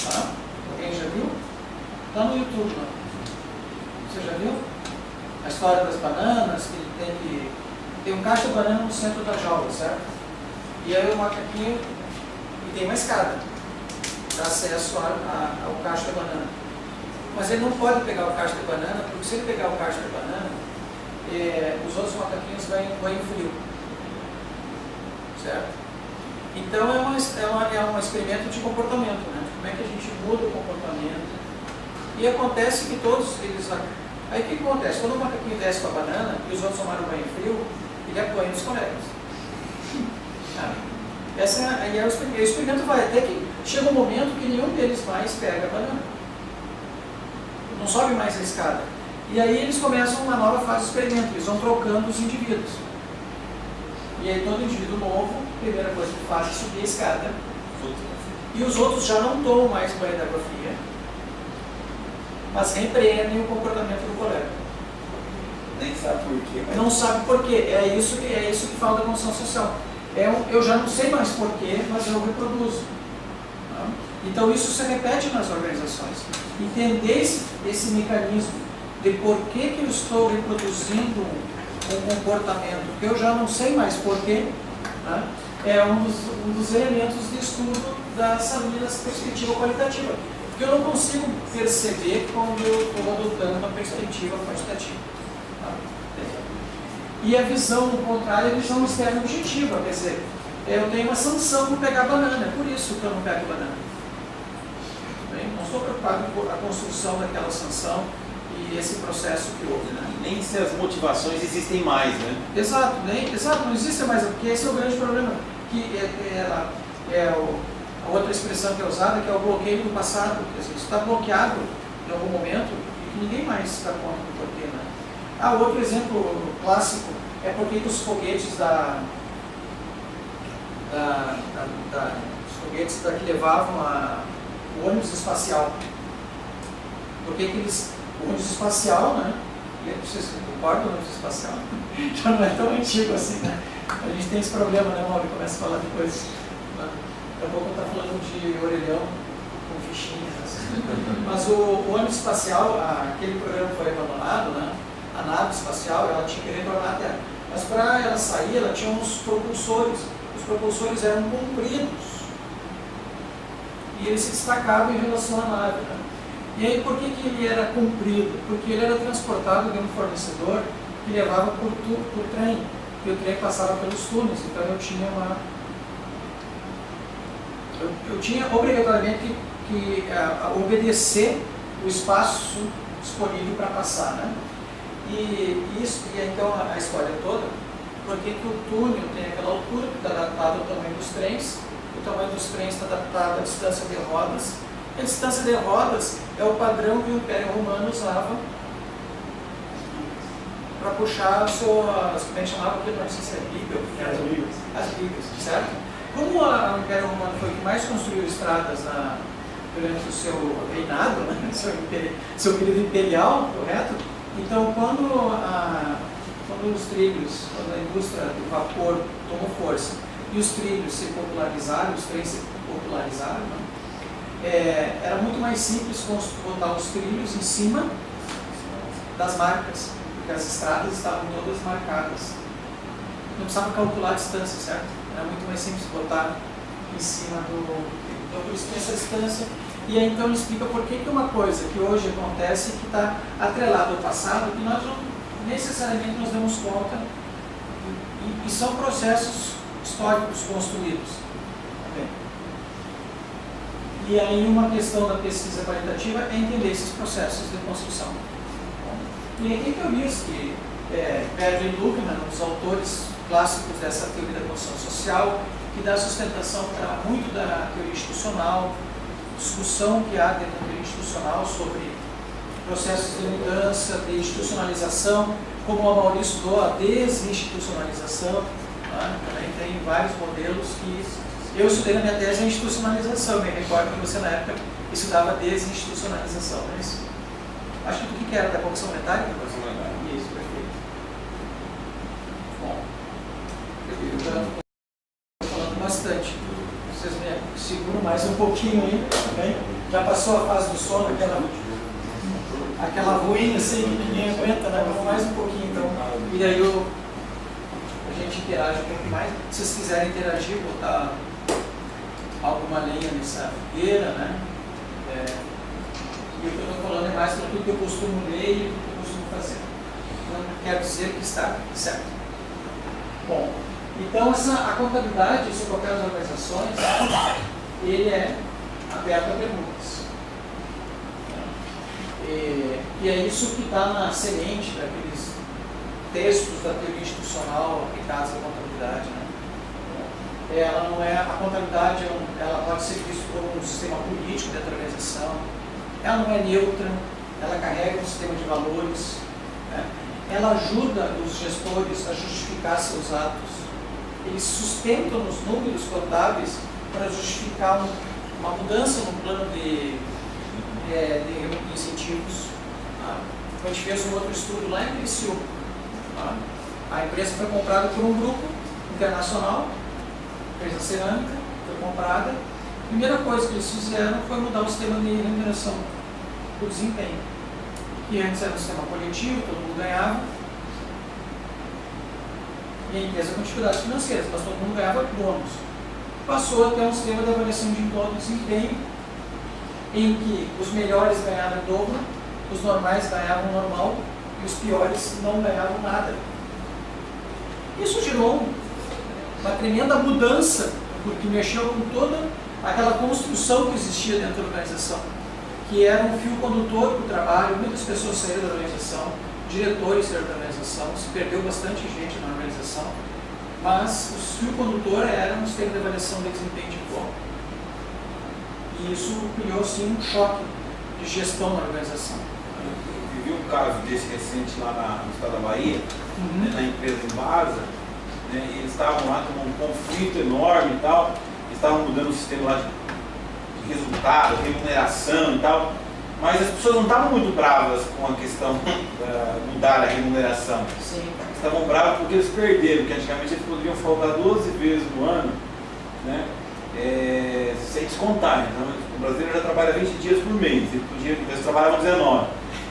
tá? Alguém já viu? Está no YouTube, né? Você já viu? A história das bananas, que ele tem um cacho de banana no centro da jaula, certo? E aí o macaquinho, e tem uma escada, dá acesso ao cacho da banana. Mas ele não pode pegar o cacho de banana, porque se ele pegar o cacho de banana, os outros macaquinhos vão em frio, certo? Então é um experimento de comportamento, né? Como é que a gente muda o comportamento? E acontece que todos eles... Aí o que acontece? Quando o macaquinho desce com a banana e os outros tomaram banho frio, ele apanha os colegas. O experimento vai até que chega um momento que nenhum deles mais pega a banana. Não sobe mais a escada. E aí eles começam uma nova fase de experimento, eles vão trocando os indivíduos. E aí todo indivíduo novo, a primeira coisa que faz é subir a escada. E os outros já não tomam mais banho de água fria, mas repreendem o comportamento do colega. Nem sabe por quê. Mas... Não sabe por quê. É isso que fala da construção social. Eu já não sei mais por quê, mas eu reproduzo. Tá? Então isso se repete nas organizações. Entender esse mecanismo de por que eu estou reproduzindo um comportamento que eu já não sei mais por quê, tá? É um dos elementos de estudo dessa linha da perspectiva qualitativa. Porque eu não consigo perceber quando eu estou adotando uma perspectiva quantitativa. Tá? E a visão, ao contrário, é a visão externa objetiva. Quer dizer, eu tenho uma sanção por pegar banana, é por isso que eu não pego banana. Bem, não estou preocupado com a construção daquela sanção e esse processo que houve, né? Nem se as motivações existem mais, né? Exato, não existe mais, porque esse é o grande problema, que a outra expressão que é usada, que é o bloqueio do passado. Quer dizer, isso está bloqueado em algum momento e ninguém mais está conta do porquê, né? Outro exemplo clássico é porque os foguetes os foguetes que levavam o ônibus espacial. Porque o ônibus espacial, né? Vocês concordam com o ônibus espacial? Já não é tão antigo assim, né? A gente tem esse problema, né, Mauro? Começa a falar de coisas. Né? Daqui a pouco eu estou falando de orelhão com fichinhas. Mas o ônibus espacial, aquele programa foi abandonado, né? A nave espacial, ela tinha que retornar à Terra. Mas para ela sair, ela tinha uns propulsores. Os propulsores eram compridos. E eles se destacavam em relação à nave, né? E aí, por que ele era comprido? Porque ele era transportado de um fornecedor que levava por trem, porque o trem passava pelos túneis. Então eu tinha obrigatoriamente que obedecer o espaço disponível para passar, né? E então a história toda, porque que o túnel tem aquela altura que está adaptado ao tamanho dos trens, o tamanho dos trens está adaptado à distância de rodas. A distância de rodas é o padrão que o Império Romano usava para puxar as suas, como é que chamava aquilo, não sei se é Bíblia, as Bíblias, certo? Como o Império Romano foi o que mais construiu estradas durante o seu reinado, né? seu período imperial, correto? Então, quando os trilhos, quando a indústria do vapor tomou força e os trilhos se popularizaram, os trens se popularizaram, né? Era muito mais simples botar os trilhos em cima das marcas, porque as estradas estavam todas marcadas. Não precisava calcular a distância, certo? Era muito mais simples botar em cima do... Então, por isso tem essa distância. E aí, então, ele explica por que uma coisa que hoje acontece, que está atrelada ao passado, que nós não necessariamente nos damos conta, e são processos históricos construídos. Okay. E aí, uma questão da pesquisa qualitativa é entender esses processos de construção. E aí tem teorias que Bradley Luckman, um dos autores clássicos dessa teoria da construção social, que dá sustentação para muito da teoria institucional, discussão que há dentro da teoria institucional sobre processos de mudança, de institucionalização, como o Maurício estudou, a desinstitucionalização. Né? Também tem vários modelos que eu estudei na minha tese a institucionalização. Me recordo que você na época estudava desinstitucionalização, não é isso? Acho que o que era da correção monetária? Isso, perfeito. Bom, eu estou falando bastante. Vocês me seguram mais um pouquinho aí, bem? Já passou a fase do sono, aquela ruína assim que ninguém aguenta, né? Vamos mais um pouquinho então. E aí a gente interage um pouco mais. Se vocês quiserem interagir, botar alguma lenha nessa fogueira, né? E o que eu estou falando é mais para tudo que eu costumo ler e o que eu costumo fazer. Não quero dizer que está certo. Bom, então a contabilidade sobre qualquer organizações, ele é aberto a perguntas. E é isso que está na semente daqueles textos da teoria institucional aplicados à contabilidade, né? Ela não é, a contabilidade ela pode ser vista como um sistema político dentro da organização, ela não é neutra, ela carrega um sistema de valores, né? Ela ajuda os gestores a justificar seus atos, eles sustentam os números contábeis para justificar uma mudança no plano de incentivos. A gente fez um outro estudo lá em Criciúma. A empresa foi comprada por um grupo internacional, empresa cerâmica, foi comprada. A primeira coisa que eles fizeram foi mudar o sistema de remuneração do desempenho, que antes era um sistema coletivo, todo mundo ganhava, e a empresa com dificuldades financeiras, mas todo mundo ganhava bônus. Passou a ter um sistema de avaliação de desempenho, em que os melhores ganhavam o dobro, os normais ganhavam o normal e os piores não ganhavam nada. Isso gerou uma tremenda mudança, porque mexeu com toda aquela construção que existia dentro da organização, que era um fio condutor para o trabalho. Muitas pessoas saíram da organização, diretores saíram da organização, se perdeu bastante gente na organização, mas o fio condutor era um sistema de avaliação de desempenho de foco. E isso criou, sim, um choque de gestão na organização. Eu vivi um caso desse recente lá no estado da Bahia, na empresa Embasa, né, e eles estavam lá com um conflito enorme e tal, eles estavam mudando o sistema lá de resultado, remuneração e tal, mas as pessoas não estavam muito bravas com a questão de mudar a remuneração. Sim. Estavam bravos porque eles perderam, porque antigamente eles poderiam folgar 12 vezes no ano, né? sem descontar. Então, o brasileiro já trabalha 20 dias por mês, eles trabalhavam 19.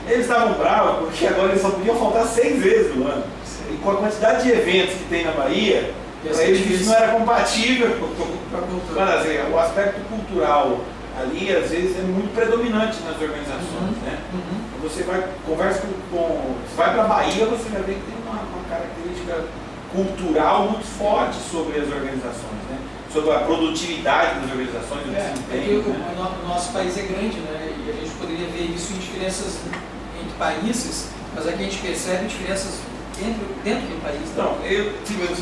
Eles estavam bravos porque agora eles só podiam faltar 6 vezes no ano. E com a quantidade de eventos que tem na Bahia, para eles isso não era compatível com a cultura. Mas, assim, o aspecto cultural ali, às vezes, é muito predominante nas organizações. Né? Você conversa você vai para a Bahia, você vai ver que tem uma característica cultural muito forte sobre as organizações, né? Sobre a produtividade das organizações, o desempenho. O nosso país é grande, né? E a gente poderia ver isso em diferenças entre países, mas aqui a gente percebe diferenças dentro do país. Não,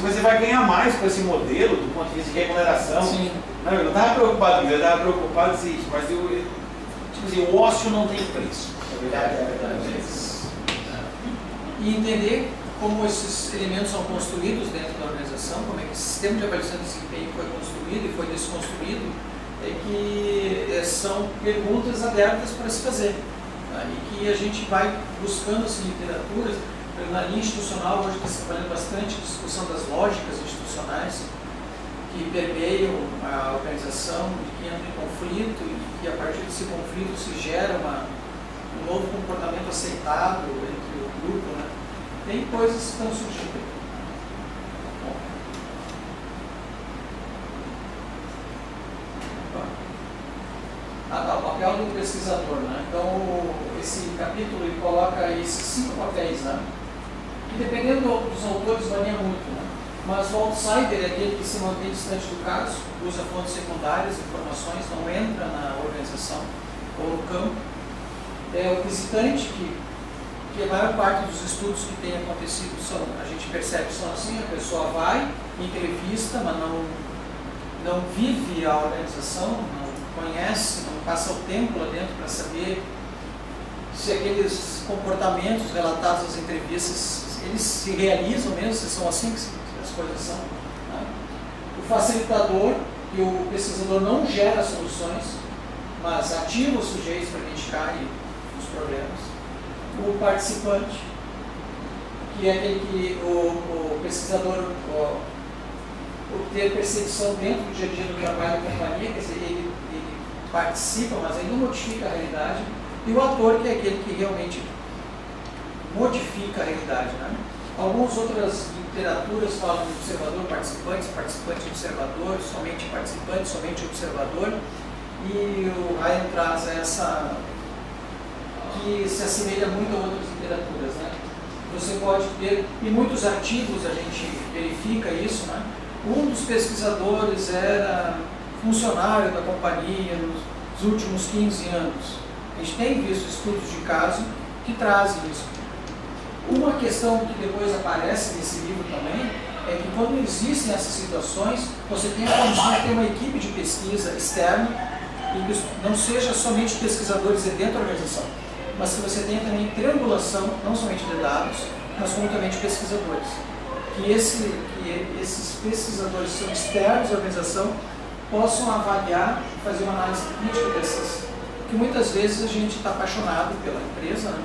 você vai ganhar mais com esse modelo do ponto de vista de remuneração. Sim. Não, eu não estava preocupado com isso, eu estava preocupado com isso, mas tipo assim, o ócio não tem preço. É verdade. E entender como esses elementos são construídos dentro da organização, como é que esse sistema de avaliação de desempenho foi construído e foi desconstruído, que são perguntas abertas para se fazer. E que a gente vai buscando assim, literaturas. Na linha institucional, hoje está se trabalhando bastante a discussão das lógicas institucionais que permeiam a organização, que entra em conflito e que a partir desse conflito se gera um novo comportamento aceitado entre o grupo. Né? Tem coisas que estão surgindo. O papel do pesquisador. Né? Então, esse capítulo ele coloca esses 5 papéis, né? Que dependendo dos autores varia muito, né? Mas o outsider é aquele que se mantém distante do caso, usa fontes secundárias, informações, não entra na organização ou no campo. É o visitante, que a maior parte dos estudos que tem acontecido a gente percebe são assim, a pessoa vai, entrevista, mas não vive a organização, não conhece, não passa o tempo lá dentro para saber se aqueles comportamentos relatados nas entrevistas eles se realizam mesmo, se são assim que as coisas são. Né? O facilitador, que o pesquisador não gera soluções, mas ativa os sujeitos para identificarem os problemas. O participante, que é aquele que o pesquisador ter percepção dentro do dia a dia do trabalho da companhia, quer dizer, ele participa, mas ele não modifica a realidade. E o ator, que é aquele que realmente modifica a realidade. Né? Algumas outras literaturas falam de observador, participante, participante, observador, somente participante, somente observador. E o Ryan traz essa que se assemelha muito a outras literaturas. Né? Você pode ter, em muitos artigos a gente verifica isso, né? Um dos pesquisadores era funcionário da companhia nos últimos 15 anos. A gente tem visto estudos de caso que trazem isso. Uma questão que depois aparece nesse livro também é que quando existem essas situações, você tem a condição de ter uma equipe de pesquisa externa e que não seja somente pesquisadores dentro da organização, mas que você tenha também triangulação, não somente de dados, mas como também de pesquisadores. Que esses pesquisadores que são externos à organização possam avaliar, fazer uma análise crítica dessas, que muitas vezes a gente está apaixonado pela empresa, né?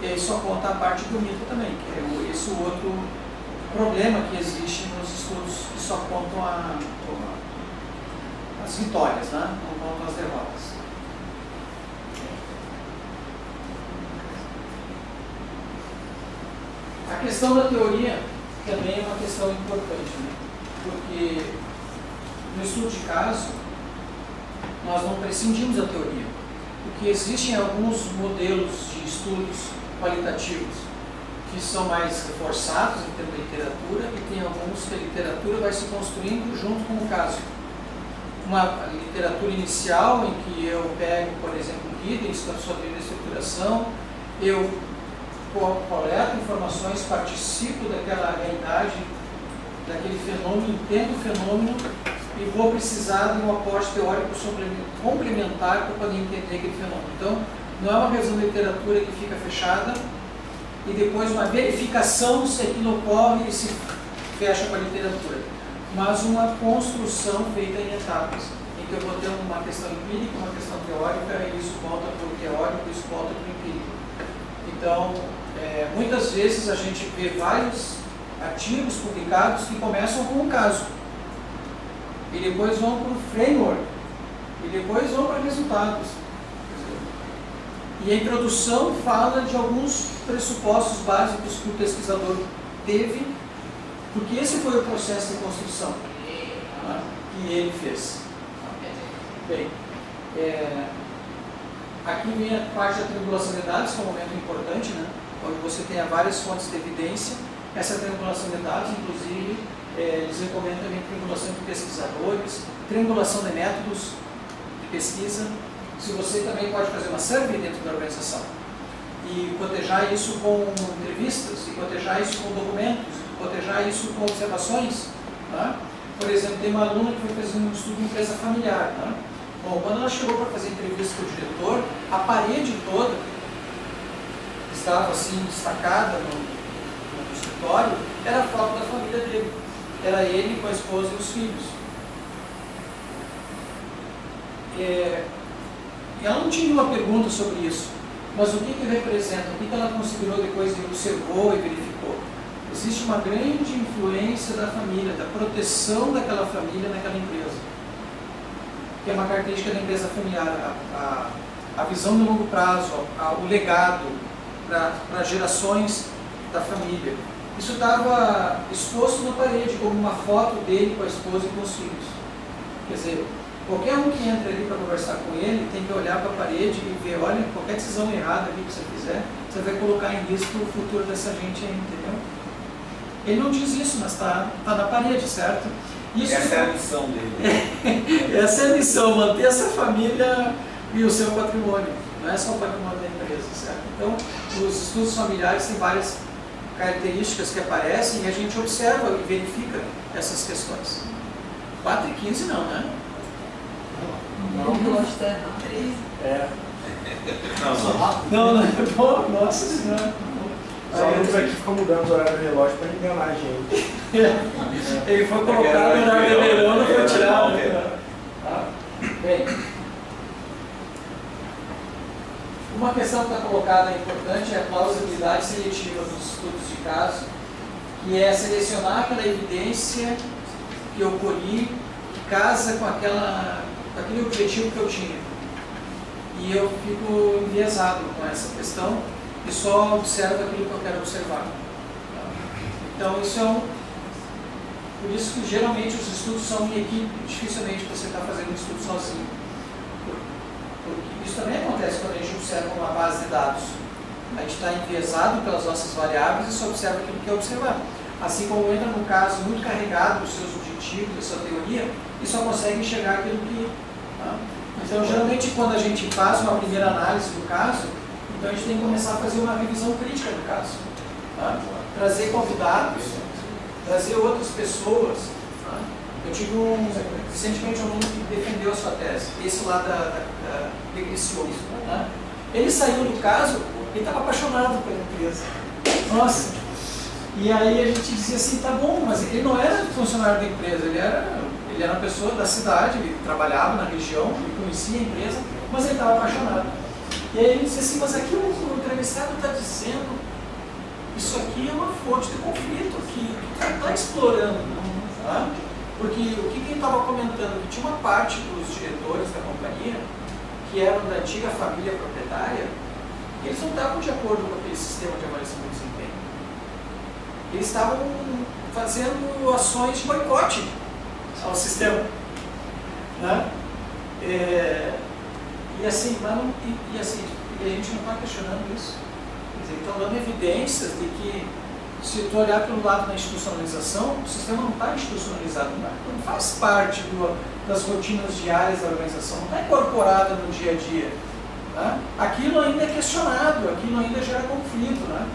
E aí só conta a parte bonita também, que é esse outro problema que existe nos estudos que só contam as vitórias, né? Não contam as derrotas. A questão da teoria também é uma questão importante, né? Porque no estudo de caso, nós não prescindimos da teoria, porque existem alguns modelos de estudos qualitativos que são mais reforçados em termos de literatura e tem alguns que a literatura vai se construindo junto com o caso. Uma literatura inicial em que eu pego, por exemplo, itens sobre a estruturação, eu coleto informações, participo daquela realidade, daquele fenômeno, entendo o fenômeno e vou precisar de um aporte teórico complementar para poder entender aquele fenômeno. Então, não é uma revisão da literatura que fica fechada e depois uma verificação se aquilo ocorre e se fecha com a literatura, mas uma construção feita em etapas, em que eu vou ter uma questão empírica, uma questão teórica, e isso volta para o teórico, isso volta para o empírico. Então, muitas vezes a gente vê vários artigos publicados que começam com um caso. e depois vão para o framework, e depois vão para resultados. E a introdução fala de alguns pressupostos básicos que o pesquisador teve, porque esse foi o processo de construção, né, que ele fez. Bem, aqui vem a parte da triangulação de dados, que é um momento importante, né, onde você tem várias fontes de evidência. Essa triangulação de dados, inclusive, eles recomendam também triangulação de pesquisadores, triangulação de métodos de pesquisa. Se você também pode fazer uma survey dentro da organização e cotejar isso com entrevistas, e cotejar isso com documentos, e cotejar isso com observações. Tá? Por exemplo, tem uma aluna que foi fazer um estudo de empresa familiar. Tá? Bom, quando ela chegou para fazer entrevista com o diretor, a parede toda estava assim destacada no escritório, era a foto da família dele. Era ele com a esposa e os filhos. E ela não tinha uma pergunta sobre isso, mas o que representa, o que ela considerou depois que observou e verificou? Existe uma grande influência da família, da proteção daquela família naquela empresa, que é uma característica da empresa familiar, a visão de longo prazo, o legado para gerações da família. Isso estava exposto na parede, como uma foto dele com a esposa e com os filhos. Quer dizer, qualquer um que entra ali para conversar com ele tem que olhar para a parede e ver, olha, qualquer decisão errada ali que você fizer, você vai colocar em risco o futuro dessa gente aí, entendeu? Ele não diz isso, mas está na parede, certo? Isso essa é a missão dele. Essa é a missão, manter essa família e o seu patrimônio. Não é só o patrimônio da empresa, certo? Então, os estudos familiares têm várias características que aparecem e a gente observa e verifica essas questões. 4h15 não, né? Não gosta, Não, pô, nossa senhora. Os alunos aqui ficam mudando o horário do relógio para enganar a gente. Ele foi colocado no horário de verão, não foi tirado. Bem, uma questão que está colocada importante é a plausibilidade seletiva dos estudos de caso, que é selecionar aquela evidência que eu colhi, que casa com aquele objetivo que eu tinha. E eu fico enviesado com essa questão e só observo aquilo que eu quero observar. Então, por isso que geralmente os estudos são em equipe, dificilmente você está fazendo um estudo sozinho. Porque isso também acontece quando a gente observa uma base de dados. A gente está enviesado pelas nossas variáveis e só observa aquilo que quer observar. Assim como entra num caso muito carregado dos seus objetivos, da sua teoria, e só consegue enxergar aquilo que... Tá? Então, geralmente, quando a gente faz uma primeira análise do caso, então a gente tem que começar a fazer uma revisão crítica do caso. Tá? Trazer convidados, trazer outras pessoas. Tá? Eu tive recentemente um aluno que defendeu a sua tese, esse lá da Degreciou. Tá? Ele saiu do caso e estava apaixonado pela empresa. Nossa! E aí a gente dizia assim, tá bom, mas ele não era funcionário da empresa, ele era uma pessoa da cidade, ele trabalhava na região, ele conhecia a empresa, mas ele estava apaixonado. E aí ele disse assim, mas aqui o entrevistado está dizendo, isso aqui é uma fonte de conflito, que está explorando. Tá? Porque o que ele estava comentando, que tinha uma parte dos diretores da companhia, que eram da antiga família proprietária, e eles não estavam de acordo com aquele sistema de avaliação de desempenho. Eles estavam fazendo ações de boicote ao sistema. Né? E a gente não está questionando isso. Quer dizer, estão dando evidências de que, se tu olhar pelo lado da institucionalização, o sistema não está institucionalizado, não faz parte das rotinas diárias da organização, não está incorporado no dia a dia. Né? Aquilo ainda é questionado, aquilo ainda gera conflito. Né?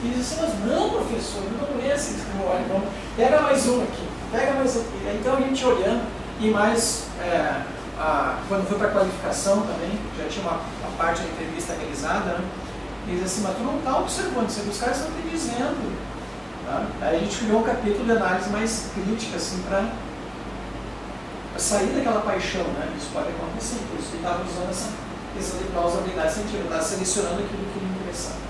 E diz assim, mas não, professor, não é assim, vamos, pega mais um aqui, pega mais aqui. Então a gente olhando, e mais, quando foi para a qualificação também, já tinha uma parte da entrevista realizada, né? E diz assim, mas tu não está observando, os caras estão te dizendo. Tá? Aí a gente criou um capítulo de análise mais crítica, assim, para sair daquela paixão, né? Isso pode acontecer, por isso que ele estava usando essa questão de plausibilidade científica, estava selecionando aquilo que lhe interessava.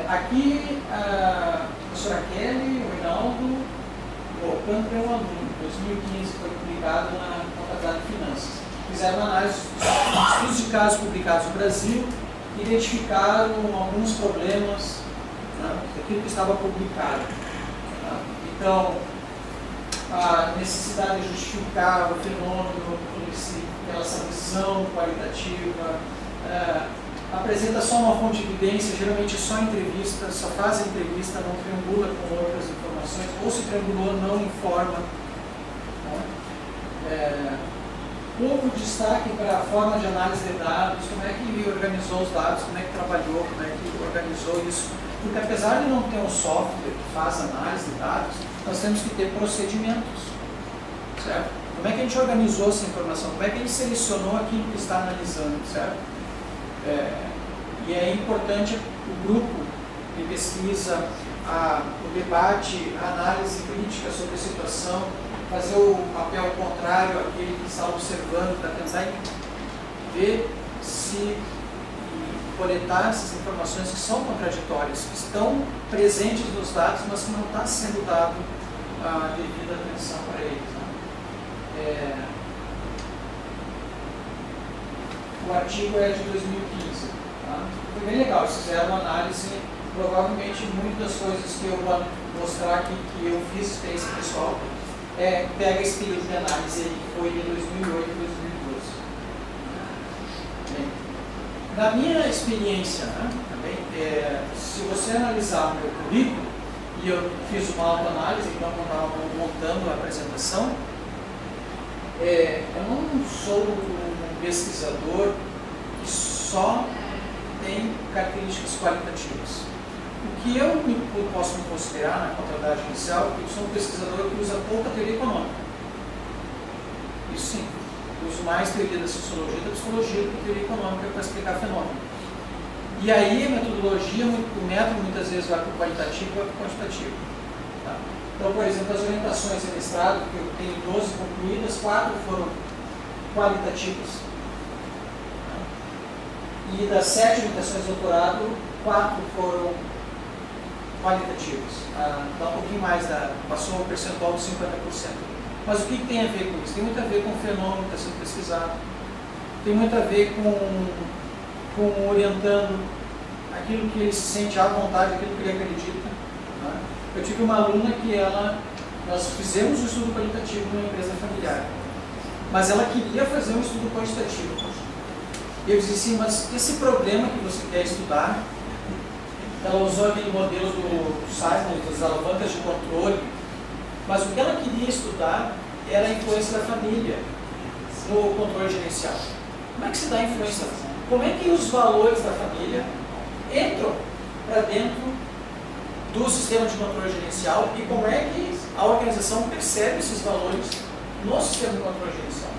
Aqui a professora Kelly, o Reinaldo, O Cantor é um aluno, em 2015 foi publicado na Contabilidade e Finanças. Fizeram análise dos estudos de casos publicados no Brasil, identificaram alguns problemas, né, daquilo que estava publicado. Tá? Então, a necessidade de justificar o fenômeno, essa visão qualitativa, apresenta só uma fonte de evidência, geralmente só entrevista, só faz a entrevista, não triangula com outras informações, ou se triangulou, não informa. Pouco destaque para a forma de análise de dados, como é que organizou os dados, como é que trabalhou, como é que organizou isso. Porque apesar de não ter um software que faz análise de dados, nós temos que ter procedimentos, certo? Como é que a gente organizou essa informação? Como é que a gente selecionou aquilo que está analisando, certo? E é importante o grupo de pesquisa, o debate, a análise crítica sobre a situação, fazer o papel contrário àquele que está observando, para tentar ver se coletar essas informações que são contraditórias, que estão presentes nos dados, mas que não está sendo dado a devida atenção para eles. Né? O artigo é de 2015. Tá? Foi bem legal, eles fizeram uma análise, provavelmente muitas das coisas que eu vou mostrar aqui, que eu fiz experiência pessoal, pega esse período de análise aí, que foi de 2008 e 2012. Bem, na minha experiência, né, também, se você analisar o meu currículo, e eu fiz uma autoanálise, então quando estava montando a apresentação, eu não sou um pesquisador que só tem características qualitativas. O que eu posso me considerar na contabilidade inicial é que eu sou um pesquisador que usa pouca teoria econômica. Isso sim. Eu uso mais teoria da sociologia da psicologia do que teoria econômica para explicar fenômenos. E aí a metodologia, o método muitas vezes vai para o qualitativo e vai para o quantitativo. Tá? Então, por exemplo, as orientações de mestrado, que eu tenho 12 concluídas, 4 foram qualitativas. Tá? E das 7 orientações de doutorado, 4 foram qualitativas. Dá um pouquinho mais, passou um percentual de 50%. Mas o que tem a ver com isso? Tem muito a ver com o fenômeno que está sendo pesquisado. Tem muito a ver com orientando aquilo que ele se sente à vontade, aquilo que ele acredita. Né? Eu tive uma aluna que nós fizemos um estudo qualitativo numa empresa familiar, mas ela queria fazer um estudo quantitativo. E eu disse assim, mas esse problema que você quer estudar, ela usou aquele modelo do Simon, das alavancas de controle, mas o que ela queria estudar era a influência da família no controle gerencial. Como é que se dá a influência? Como é que os valores da família entram para dentro do sistema de controle gerencial e como é que a organização percebe esses valores no sistema de controle gerencial?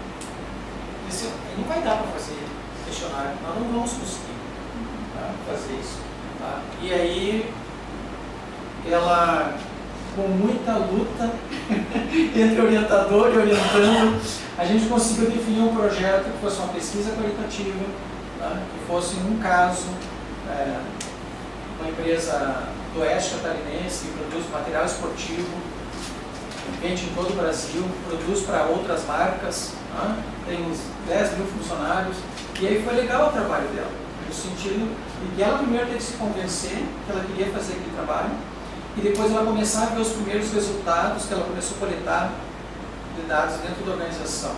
Isso não vai dar para fazer questionário, nós não vamos conseguir fazer isso. Tá? E aí, ela, com muita luta entre orientador e orientando, a gente conseguiu definir um projeto que fosse uma pesquisa qualitativa, tá? Que fosse um caso, uma empresa do oeste catarinense que produz material esportivo, vende em todo o Brasil, produz para outras marcas, tá? Tem uns 10 mil funcionários, e aí foi legal o trabalho dela, no sentido de que ela primeiro teve que se convencer que ela queria fazer aquele trabalho, e depois ela começar a ver os primeiros resultados que ela começou a coletar de dados dentro da organização,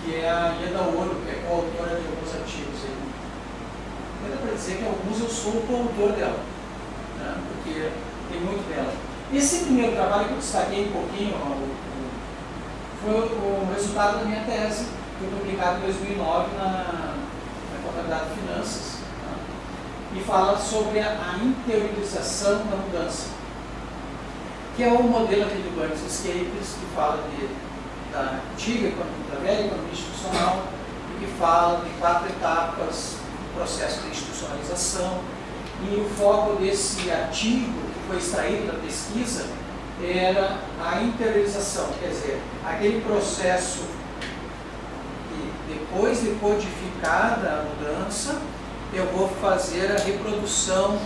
que é a Ieda Ouro, que é coautora de alguns artigos aí. Dá para dizer que alguns eu sou o coautor dela, né? Porque tem muito dela. Esse primeiro trabalho que eu destaquei um pouquinho foi o resultado da minha tese, que foi publicado em 2009 na Contabilidade e Finanças, tá? E fala sobre a interiorização da mudança, que é o modelo aqui do Burns Escapes, que fala da antiga, da velha economia institucional, e que fala de 4 etapas do processo de institucionalização. E o foco desse artigo, que foi extraído da pesquisa, era a interiorização, quer dizer, aquele processo que, depois de codificada a mudança, eu vou fazer a reprodução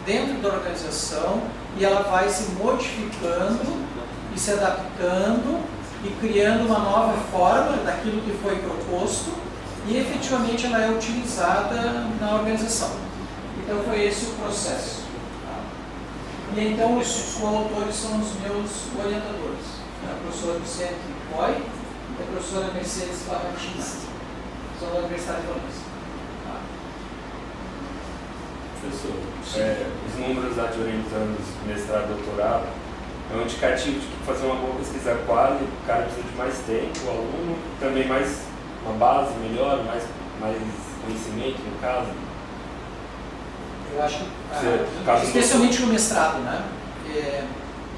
dentro da organização e ela vai se modificando e se adaptando e criando uma nova forma daquilo que foi proposto e efetivamente ela é utilizada na organização. Então foi esse o processo. Tá? E então os coautores são os meus orientadores. A professora Vicente Coy e a professora Mercedes Barrantina, são da Universidade de Valência. Tá? Professor, os números lá de orientandos, mestrado, doutorado, é um indicativo de que fazer uma boa pesquisa quali, o cara precisa de mais tempo, o aluno também mais uma base melhor, mais conhecimento no caso. Eu acho que, especialmente no mestrado, né?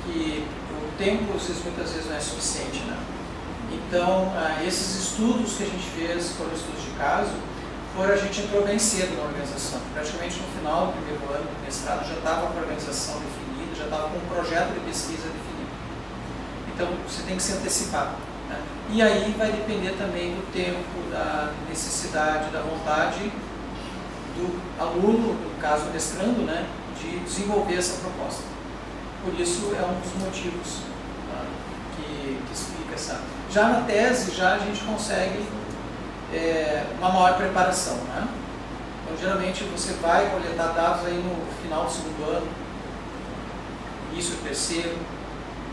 Que o tempo muitas vezes não é suficiente, né? Então, esses estudos que a gente fez, foram estudos de caso, a gente entrou bem cedo na organização. Praticamente no final do primeiro ano do mestrado já estava com a organização definida, já estava com um projeto de pesquisa definido. Então, você tem que se antecipar. Né? E aí vai depender também do tempo, da necessidade, da vontade do aluno, no caso mestrando, né, de desenvolver essa proposta. Por isso é um dos motivos que explica essa. Já na tese, já a gente consegue uma maior preparação, né? Então, geralmente você vai coletar dados aí no final do segundo ano, início do terceiro,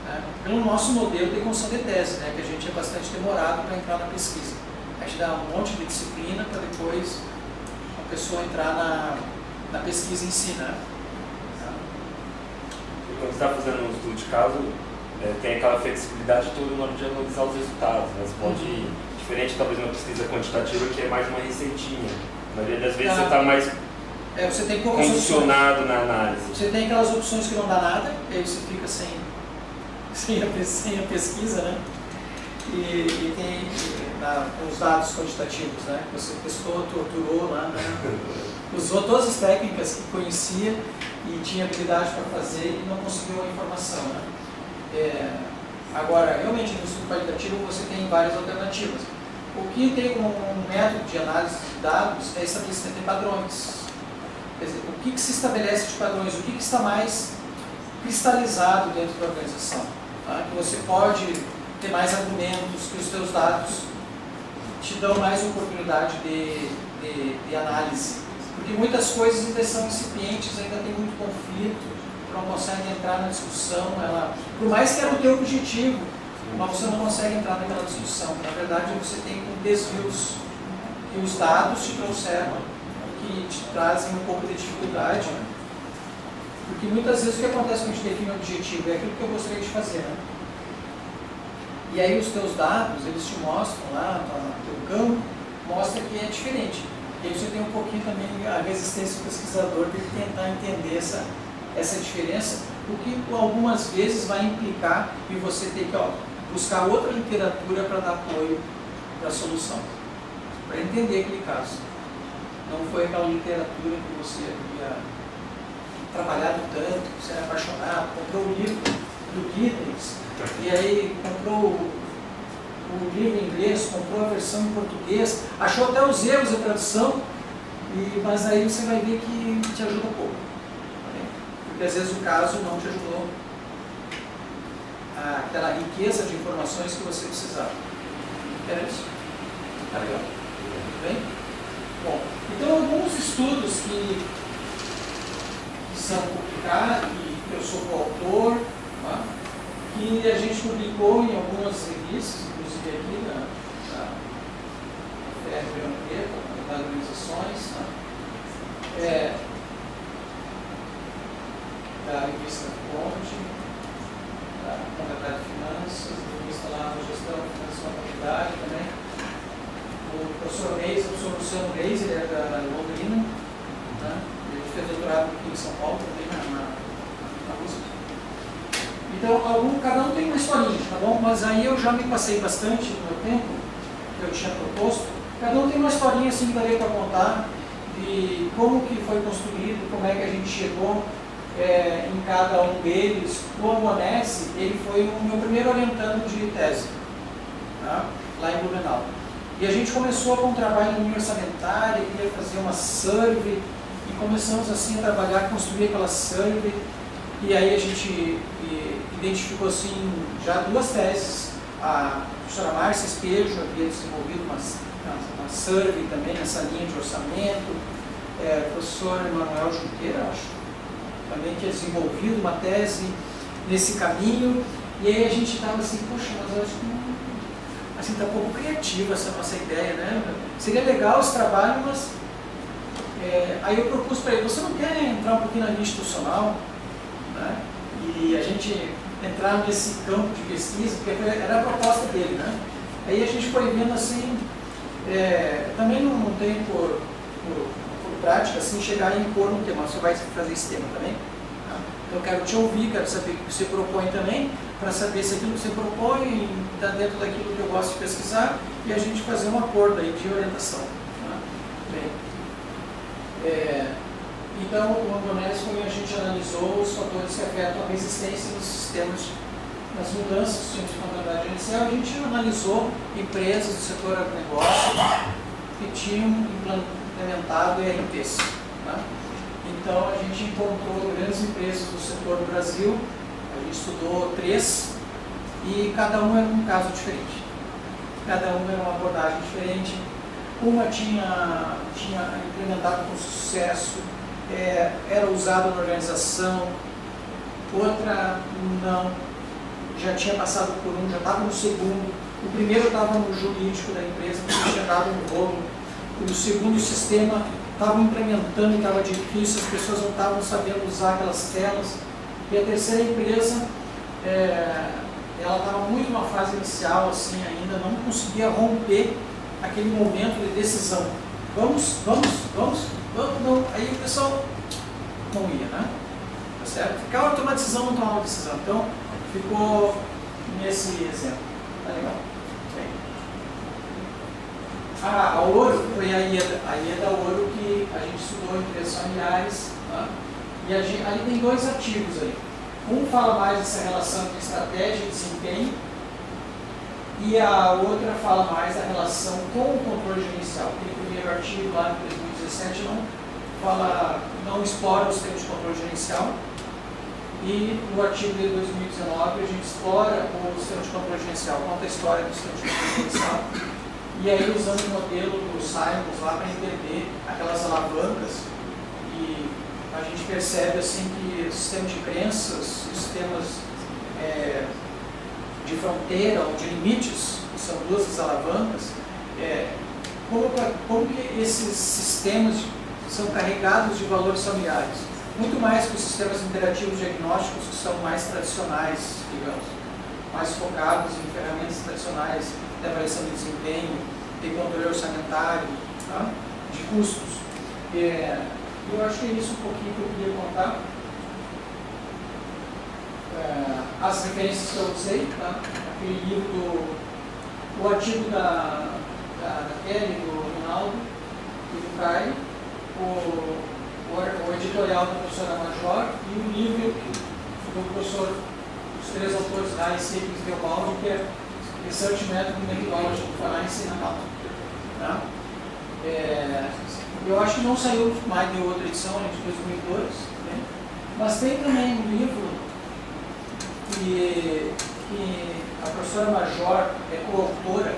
né? Pelo nosso modelo de construção de tese, né? Que a gente é bastante demorado para entrar na pesquisa. A gente dá um monte de disciplina para depois a pessoa entrar na pesquisa em si, né? E quando você está fazendo um estudo de caso, tem aquela flexibilidade toda na hora de analisar os resultados, né? Você pode, diferente talvez de uma pesquisa quantitativa que é mais uma receitinha. Na maioria das vezes você está mais você tem poucas condicionado opções. Na análise. Você tem aquelas opções que não dá nada, e aí você fica sem a pesquisa, né? E tem os dados quantitativos, né? Você testou, torturou lá, né? Usou todas as técnicas que conhecia e tinha habilidade para fazer e não conseguiu a informação, né? Agora, realmente, no estudo qualitativo você tem várias alternativas. O que tem como um método de análise de dados é estabelecimento de padrões. Quer dizer, o que se estabelece de padrões, o que está mais cristalizado dentro da organização. Tá? Que você pode ter mais argumentos, que os seus dados te dão mais oportunidade de análise. Porque muitas coisas ainda são incipientes, ainda tem muito conflito, não consegue entrar na discussão, por mais que era o teu objetivo, mas você não consegue entrar naquela discussão. Na verdade, você tem desvios que os dados te trouxeram, que te trazem um pouco de dificuldade. Porque muitas vezes o que acontece quando a gente define o objetivo é aquilo que eu gostaria de fazer. Né? E aí os teus dados, eles te mostram lá, no teu campo, mostra que é diferente. E aí você tem um pouquinho também a resistência do pesquisador de tentar entender essa diferença, o que algumas vezes vai implicar em você ter que buscar outra literatura para dar apoio para a solução, para entender aquele caso. Não foi aquela literatura que você havia trabalhado tanto, que você era apaixonado, comprou o livro do Giddens, e aí comprou o livro em inglês, comprou a versão em português, achou até os erros da tradução, mas aí você vai ver que te ajuda pouco. Porque às vezes o caso não te ajudou aquela riqueza de informações que você precisava. Era isso? Tá legal? Tudo bem? Bom, então alguns estudos que são publicados, que eu sou coautor, tá? Que a gente publicou em algumas revistas, inclusive aqui na FR, nas organizações, tá? Da revista Fonte, da Contabilidade de Finanças, da revista lá da Gestão, Finanças e Contabilidade também. O professor Reis, o professor Luciano Reis, ele é da Londrina, né? Ele fez doutorado aqui em São Paulo também, na USP. Então, cada um tem uma historinha, tá bom? Mas aí eu já me passei bastante no meu tempo, que eu tinha proposto. Cada um tem uma historinha assim que daria para contar, de como que foi construído, como é que a gente chegou em cada um deles. O Ambonese, ele foi o meu primeiro orientando de tese, tá? Lá em Blumenau. E a gente começou com um trabalho em linha orçamentária, queria fazer uma survey, e começamos assim a trabalhar, construir aquela survey, E aí a gente identificou assim, já 2 teses. A professora Márcia Espejo havia desenvolvido uma survey também nessa linha de orçamento. O professor Emanuel Junqueira, acho, também tinha desenvolvido uma tese nesse caminho. E aí a gente estava assim, poxa, mas eu acho que assim, está um pouco criativa essa nossa ideia, né? Seria legal esse trabalho, mas aí eu propus para ele, você não quer entrar um pouquinho na linha institucional, né? E a gente entrar nesse campo de pesquisa, porque era a proposta dele, né? Aí a gente foi vendo assim, também não tem por prática assim, chegar e impor um tema, você vai fazer esse tema também? Tá? Então eu quero te ouvir, quero saber o que você propõe também, para saber se aquilo que você propõe está dentro daquilo que eu gosto de pesquisar e a gente fazer um acordo aí de orientação. Tá? Bem, então, o Andronés, como a gente analisou os fatores que afetam a resistência dos sistemas, nas mudanças dos sistemas de contabilidade gerencial, a gente analisou empresas do setor agronegócio que tinham implementado ERPs. Tá? Então, a gente encontrou grandes empresas do setor do Brasil. A gente estudou 3 e cada um era um caso diferente. Cada um era uma abordagem diferente. Uma tinha implementado com sucesso, era usada na organização, outra não, já tinha passado por um, já estava no segundo. O primeiro estava no jurídico da empresa, que tinha dado um rolo. O segundo sistema estava implementando e estava difícil, as pessoas não estavam sabendo usar aquelas telas. E a terceira empresa, ela estava muito numa fase inicial, assim, ainda não conseguia romper aquele momento de decisão. Vamos, não. Aí o pessoal não ia, né? Tá certo? Ficava a tomar decisão, não tomava decisão. Então, ficou nesse exemplo. Tá legal? Bem. A Ouro foi a IEDA Ouro que a gente estudou em empresas familiares, tá? E ali tem 2 artigos aí. Um fala mais dessa relação entre estratégia e desempenho, e a outra fala mais da relação com o controle gerencial. Aquele primeiro artigo lá em 2017 não explora os termos de controle gerencial, e no artigo de 2019 a gente explora os termos de controle gerencial, conta a história dos termos de controle gerencial, e aí usando o modelo do Simons lá para entender aquelas alavancas. E a gente percebe assim que o sistema de crenças, sistemas de fronteira ou de limites, que são 2 das alavancas, como que esses sistemas são carregados de valores familiares, muito mais que os sistemas interativos diagnósticos, que são mais tradicionais, digamos, mais focados em ferramentas tradicionais de avaliação de desempenho, de controle orçamentário, tá? De custos. Eu acho que é isso um pouquinho que eu queria contar. As referências que eu usei, tá? Aquele livro, o artigo da Kelly, do Rinaldo e do Caio, o editorial da professora Major e o livro do professor, os 3 autores, Rice, Sequins e Geobaldi, que é Research Method and Methodology for Finance and Accounting. Tá? Eu acho que não saiu mais de outra edição, de 2002, né? Mas tem também um livro que a professora Major é coautora,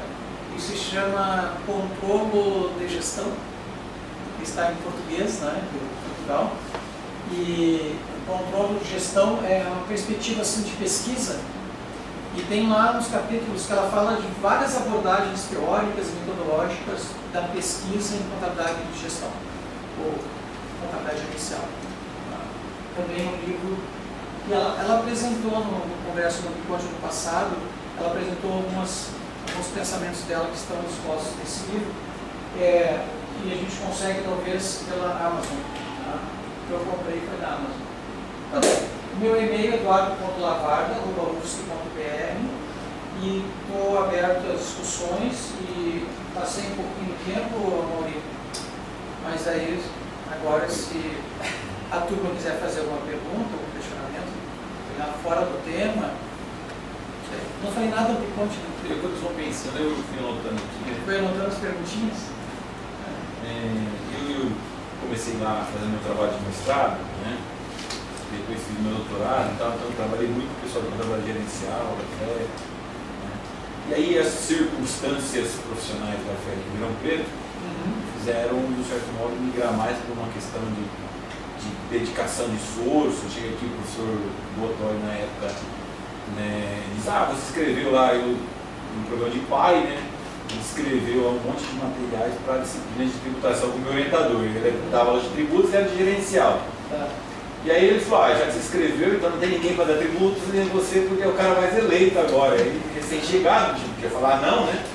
que se chama Controlo de Gestão, que está em português, né, de Portugal. E o controle de gestão é uma perspectiva assim, de pesquisa, e tem lá nos capítulos que ela fala de várias abordagens teóricas e metodológicas da pesquisa em contabilidade de gestão, ou contabilidade gerencial. Também um livro que ela apresentou no congresso do Biconte no passado, ela apresentou alguns pensamentos dela que estão expostos nesse livro, e a gente consegue talvez pela Amazon. Tá? Que eu comprei foi da Amazon. Então, meu e-mail é eduardo.lavarda@ufsc.br, e estou aberto às discussões e passei um pouquinho de tempo, Maurício, mas aí agora se a turma quiser fazer alguma pergunta, algum questionamento, pegar fora do tema, não falei nada do Biconte. Quando eu estou pensando, eu fui anotando aqui. Foi anotando as perguntinhas? Eu comecei lá a fazer meu trabalho de mestrado, né? depois fiz meu doutorado e tal, então eu trabalhei muito com o pessoal da contabilidade gerencial, da FE, né? E aí as circunstâncias profissionais da FE em Ribeirão Preto fizeram, de um certo modo, migrar mais por uma questão de dedicação, de esforço. Chega aqui o professor Botói na época, né, diz, você escreveu lá no programa de PAI, né? Ele escreveu um monte de materiais para disciplinas de tributação como orientador. Ele dava aula de tributos e era de gerencial. Tá. E aí ele falou, já que você escreveu, então não tem ninguém para dar tributos, nem você, porque é o cara mais eleito agora. Ele recém-chegado, tipo, quer falar não, né?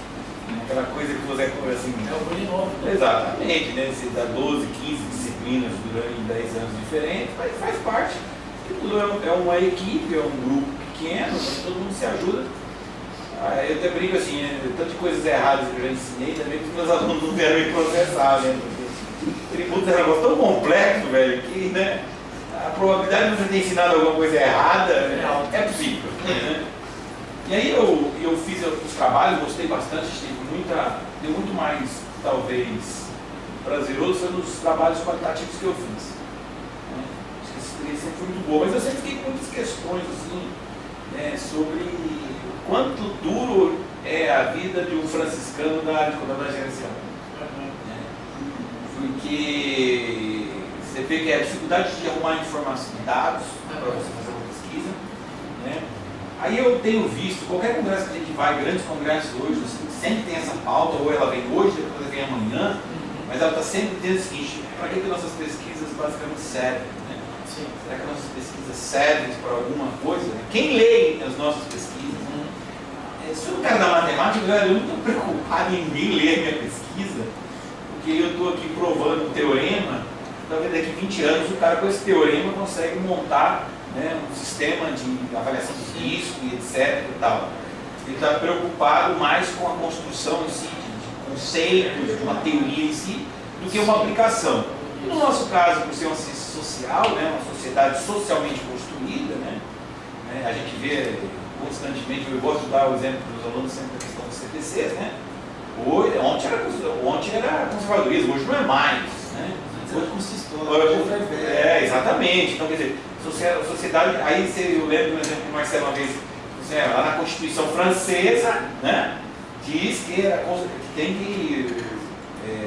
Aquela coisa que você assim. É o bullying novo. Exatamente, né? Você dá 12, 15 disciplinas durante 10 anos diferentes, mas faz parte. Tudo é uma equipe, é um grupo pequeno, todo mundo se ajuda. Eu até brinco assim, tanto de coisas erradas que eu já ensinei, também que os meus alunos não querem me processar, né? Porque tributo é um negócio tão complexo, velho, que, né, a probabilidade de você ter ensinado alguma coisa errada é possível, né? E aí eu fiz os trabalhos, gostei bastante, deu muito mais, talvez, prazeroso foi nos trabalhos qualitativos que eu fiz. Né? Acho que essa experiência sempre foi muito boa, mas eu sempre fiquei com muitas questões assim, sobre quanto duro é a vida de um franciscano da área de contabilidade gerencial. Porque você vê que é a dificuldade de arrumar informação, dados, para você fazer uma pesquisa. Né? Aí eu tenho visto, qualquer congresso que a gente vai, grandes congressos hoje, sempre tem essa pauta, ou ela vem hoje, depois ela vem amanhã, mas ela está sempre dizendo o seguinte, para que nossas pesquisas basicamente servem? Né? Sim. Será que nossas pesquisas servem para alguma coisa? Né? Quem lê as nossas pesquisas? Se o cara da matemática, eu não estou preocupado em ninguém ler a minha pesquisa, porque eu estou aqui provando um teorema, talvez daqui a 20 anos o cara com esse teorema consegue montar, né, um sistema de avaliação de risco e etc. E tal. Ele está preocupado mais com a construção em si, de conceitos, de uma teoria em si, do que uma aplicação. E no nosso caso, por ser uma ciência social, né, uma sociedade socialmente construída, né, a gente vê constantemente, eu gosto de dar o exemplo para os alunos sempre da questão dos CPCs, né? Ontem era conservadorismo, hoje não é mais. Né? Exatamente. Então, quer dizer, sociedade, aí eu lembro do exemplo que o Marcelo uma vez, lá na Constituição Francesa, né, diz que tem que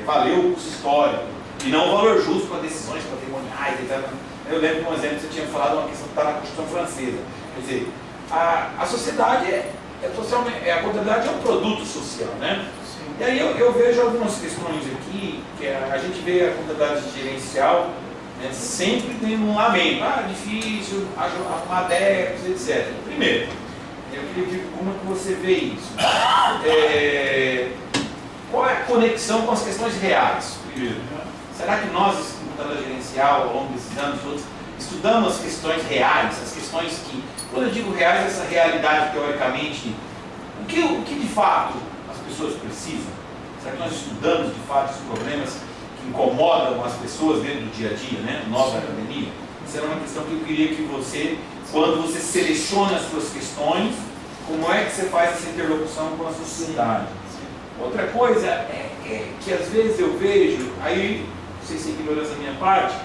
valer o curso histórico e não o valor justo para decisões patrimoniais, etc. Eu lembro de um exemplo que você tinha falado, uma questão que está na Constituição Francesa. Quer dizer, a sociedade a contabilidade é um produto social, né? Sim. E aí eu vejo algumas questões aqui, que a gente vê a contabilidade gerencial, né, sempre tem um lamento, difícil, arrumar débitos, etc. Primeiro, eu queria ver como é que você vê isso. Qual é a conexão com as questões reais? Primeiro, será que nós, em contabilidade gerencial, ao longo desses anos todos, estudamos as questões reais, as questões que, quando eu digo reais, essa realidade teoricamente, o que de fato as pessoas precisam? Será que nós estudamos de fato os problemas que incomodam as pessoas dentro do dia a dia, né? Nós da academia? Essa era uma questão que eu queria que você, quando você seleciona as suas questões, como é que você faz essa interlocução com a sociedade? Outra coisa é que às vezes eu vejo, aí, não sei se é ignorância da minha parte,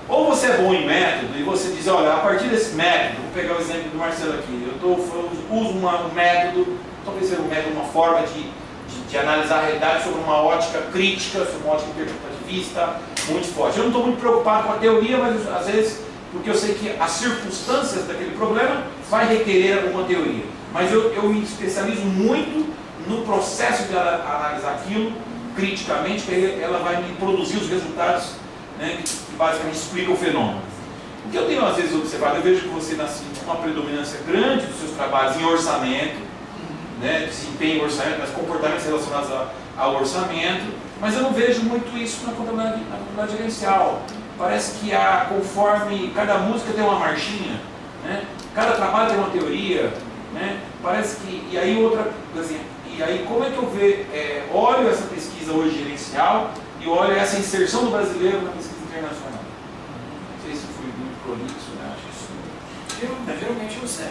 ou você é bom em método e você diz, olha, a partir desse método, vou pegar o exemplo do Marcelo aqui, eu uso um método, talvez seja um método, uma forma de analisar a realidade sobre uma ótica crítica, sobre uma ótica interpretativista muito forte. Eu não estou muito preocupado com a teoria, mas às vezes, porque eu sei que as circunstâncias daquele problema vai requerer alguma teoria. Mas eu me especializo muito no processo de analisar aquilo criticamente, que ela vai me produzir os resultados, né, que basicamente explicam o fenômeno. O que eu tenho às vezes observado, eu vejo que você tem uma predominância grande dos seus trabalhos em orçamento, né, desempenho em orçamento, mas comportamentos relacionados ao orçamento, mas eu não vejo muito isso na contabilidade gerencial. Parece que conforme cada música tem uma marchinha, né, cada trabalho tem uma teoria, né, parece que, e aí como é que eu olho essa pesquisa hoje gerencial e olho essa inserção do brasileiro na pesquisa internacional? Não sei se foi muito prolixo, né? Acho que isso. Geralmente você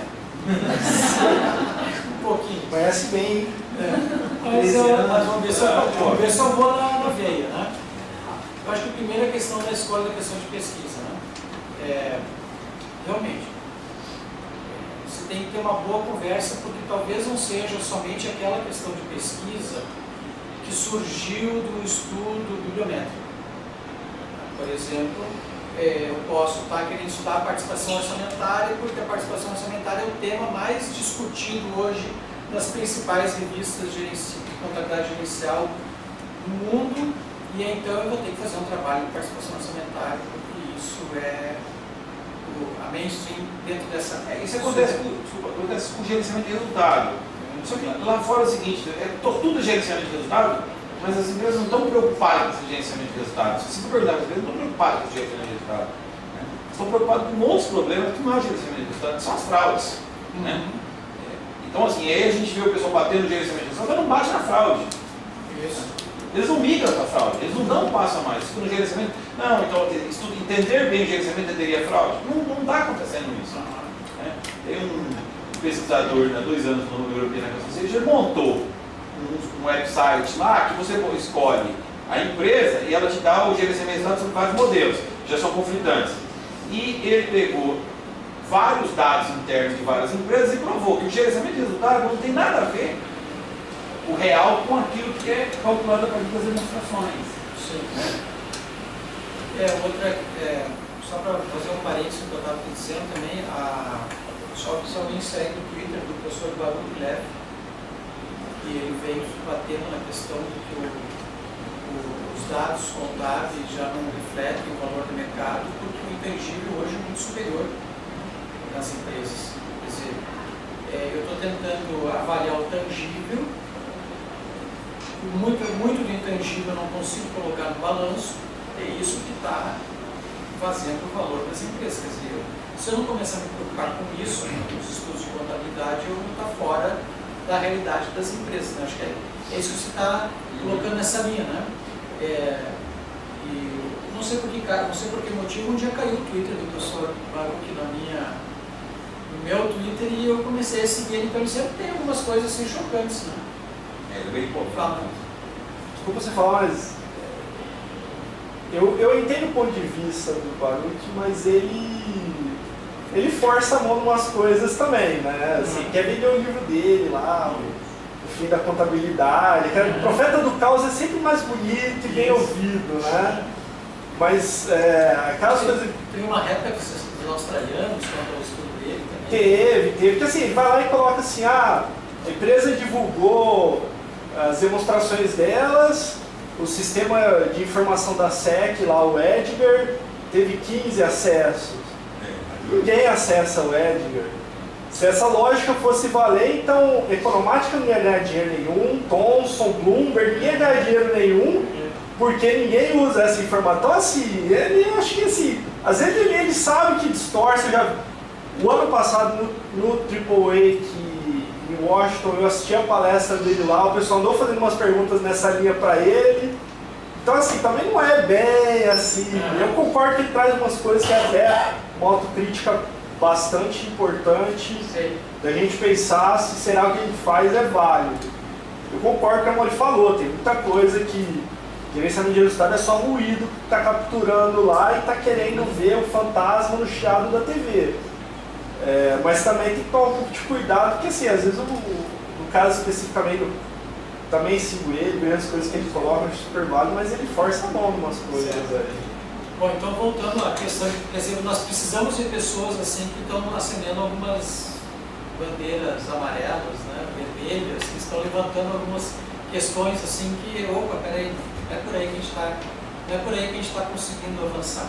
um pouquinho. Parece bem. Mas vamos ver se eu vou na veia, né? Eu acho que a primeira questão da escolha da questão de pesquisa, né? realmente. Você tem que ter uma boa conversa, porque talvez não seja somente aquela questão de pesquisa que surgiu do estudo bibliométrico. Por exemplo, eu posso estar querendo estudar a participação orçamentária, porque a participação orçamentária é o tema mais discutido hoje nas principais revistas de contabilidade gerencial do mundo, e então eu vou ter que fazer um trabalho de participação orçamentária, porque isso é a mainstream dentro dessa... Isso acontece com gerenciamento de resultado. Só que lá fora é o seguinte, tudo é gerenciamento de resultado, mas as empresas não estão preocupadas com esse gerenciamento de resultados. Se você perguntar, as empresas não estão preocupadas com o gerenciamento de resultado. Né? Estão preocupadas com outros problemas que não é o gerenciamento de resultados, são as fraudes. Né? Então, assim, aí a gente vê o pessoal batendo no gerenciamento de resultados, mas não bate na fraude. Isso. Eles não migram para a fraude, eles não dão um passo a mais. Ficam no gerenciamento. Não, então, entender bem o gerenciamento teria fraude. Não está acontecendo isso. Né? Tem um pesquisador, há 2 anos no Núcleo Europeu na Constituição, ele já montou um website lá que você escolhe a empresa e ela te dá o gerenciamento de dados sobre vários modelos, já são conflitantes. E ele pegou vários dados internos de várias empresas e provou que o gerenciamento de resultados não tem nada a ver o real com aquilo que é calculado a partir das demonstrações. Sim. Né? Só para fazer um parênteses que eu estava dizendo também, só que se alguém segue o Twitter do professor Baruch Lev, que ele veio batendo na questão de que os dados contábeis já não refletem o valor do mercado, porque o intangível hoje é muito superior nas empresas. Quer dizer, eu estou tentando avaliar o tangível, muito do intangível eu não consigo colocar no balanço, é isso que está fazendo o valor das empresas. Quer dizer, se eu não começar a me preocupar com isso, nos estudos de contabilidade, eu vou estar fora da realidade das empresas. Né? Acho que é isso que você está colocando nessa linha. Né? E não sei por que motivo, um dia caiu o Twitter do professor Baruch no meu Twitter e eu comecei a seguir ele, então ele sempre tem algumas coisas assim chocantes. Né? Ele é bem importante. Fala. Desculpa você falar, mas eu entendo o ponto de vista do Baruch, mas ele força a mão em umas coisas também, né? Assim, quer vender o livro dele lá, o fim da contabilidade. O Profeta do Caos é sempre mais bonito e bem ouvido, né? Mas aquelas coisas... Tem uma réplica dos australianos contra o estudo dele também. Teve. Porque assim, ele vai lá e coloca assim, a empresa divulgou as demonstrações delas, o sistema de informação da SEC, lá o Edgar, teve 15 acessos. Ninguém acessa o Edgar. Se essa lógica fosse valer, então Economática não ia ganhar dinheiro nenhum, Thomson, Bloomberg, ninguém ia ganhar dinheiro nenhum, porque ninguém usa essa informação. Então assim, eu acho que assim, às vezes ele sabe que distorce. O ano passado no AAA em Washington, eu assisti a palestra dele lá, o pessoal andou fazendo umas perguntas nessa linha para ele. Então assim, também não é bem assim. Eu concordo que ele traz umas coisas que é até uma autocrítica bastante importante da gente pensar se será o que ele faz é válido. Eu concordo com o que ele falou, tem muita coisa que gerenciamento de resultado é só ruído que está capturando lá e está querendo ver o fantasma no chiado da TV. Mas também tem que tomar um pouco de cuidado, porque assim, às vezes no caso especificamente, eu também sigo ele, vejo as coisas que ele coloca, acho super válido, mas ele força a mão em umas coisas. Bom, então voltando à questão de, por exemplo, nós precisamos de pessoas assim que estão acendendo algumas bandeiras amarelas, né, vermelhas, que estão levantando algumas questões assim que, peraí, não é por aí que a gente está conseguindo avançar.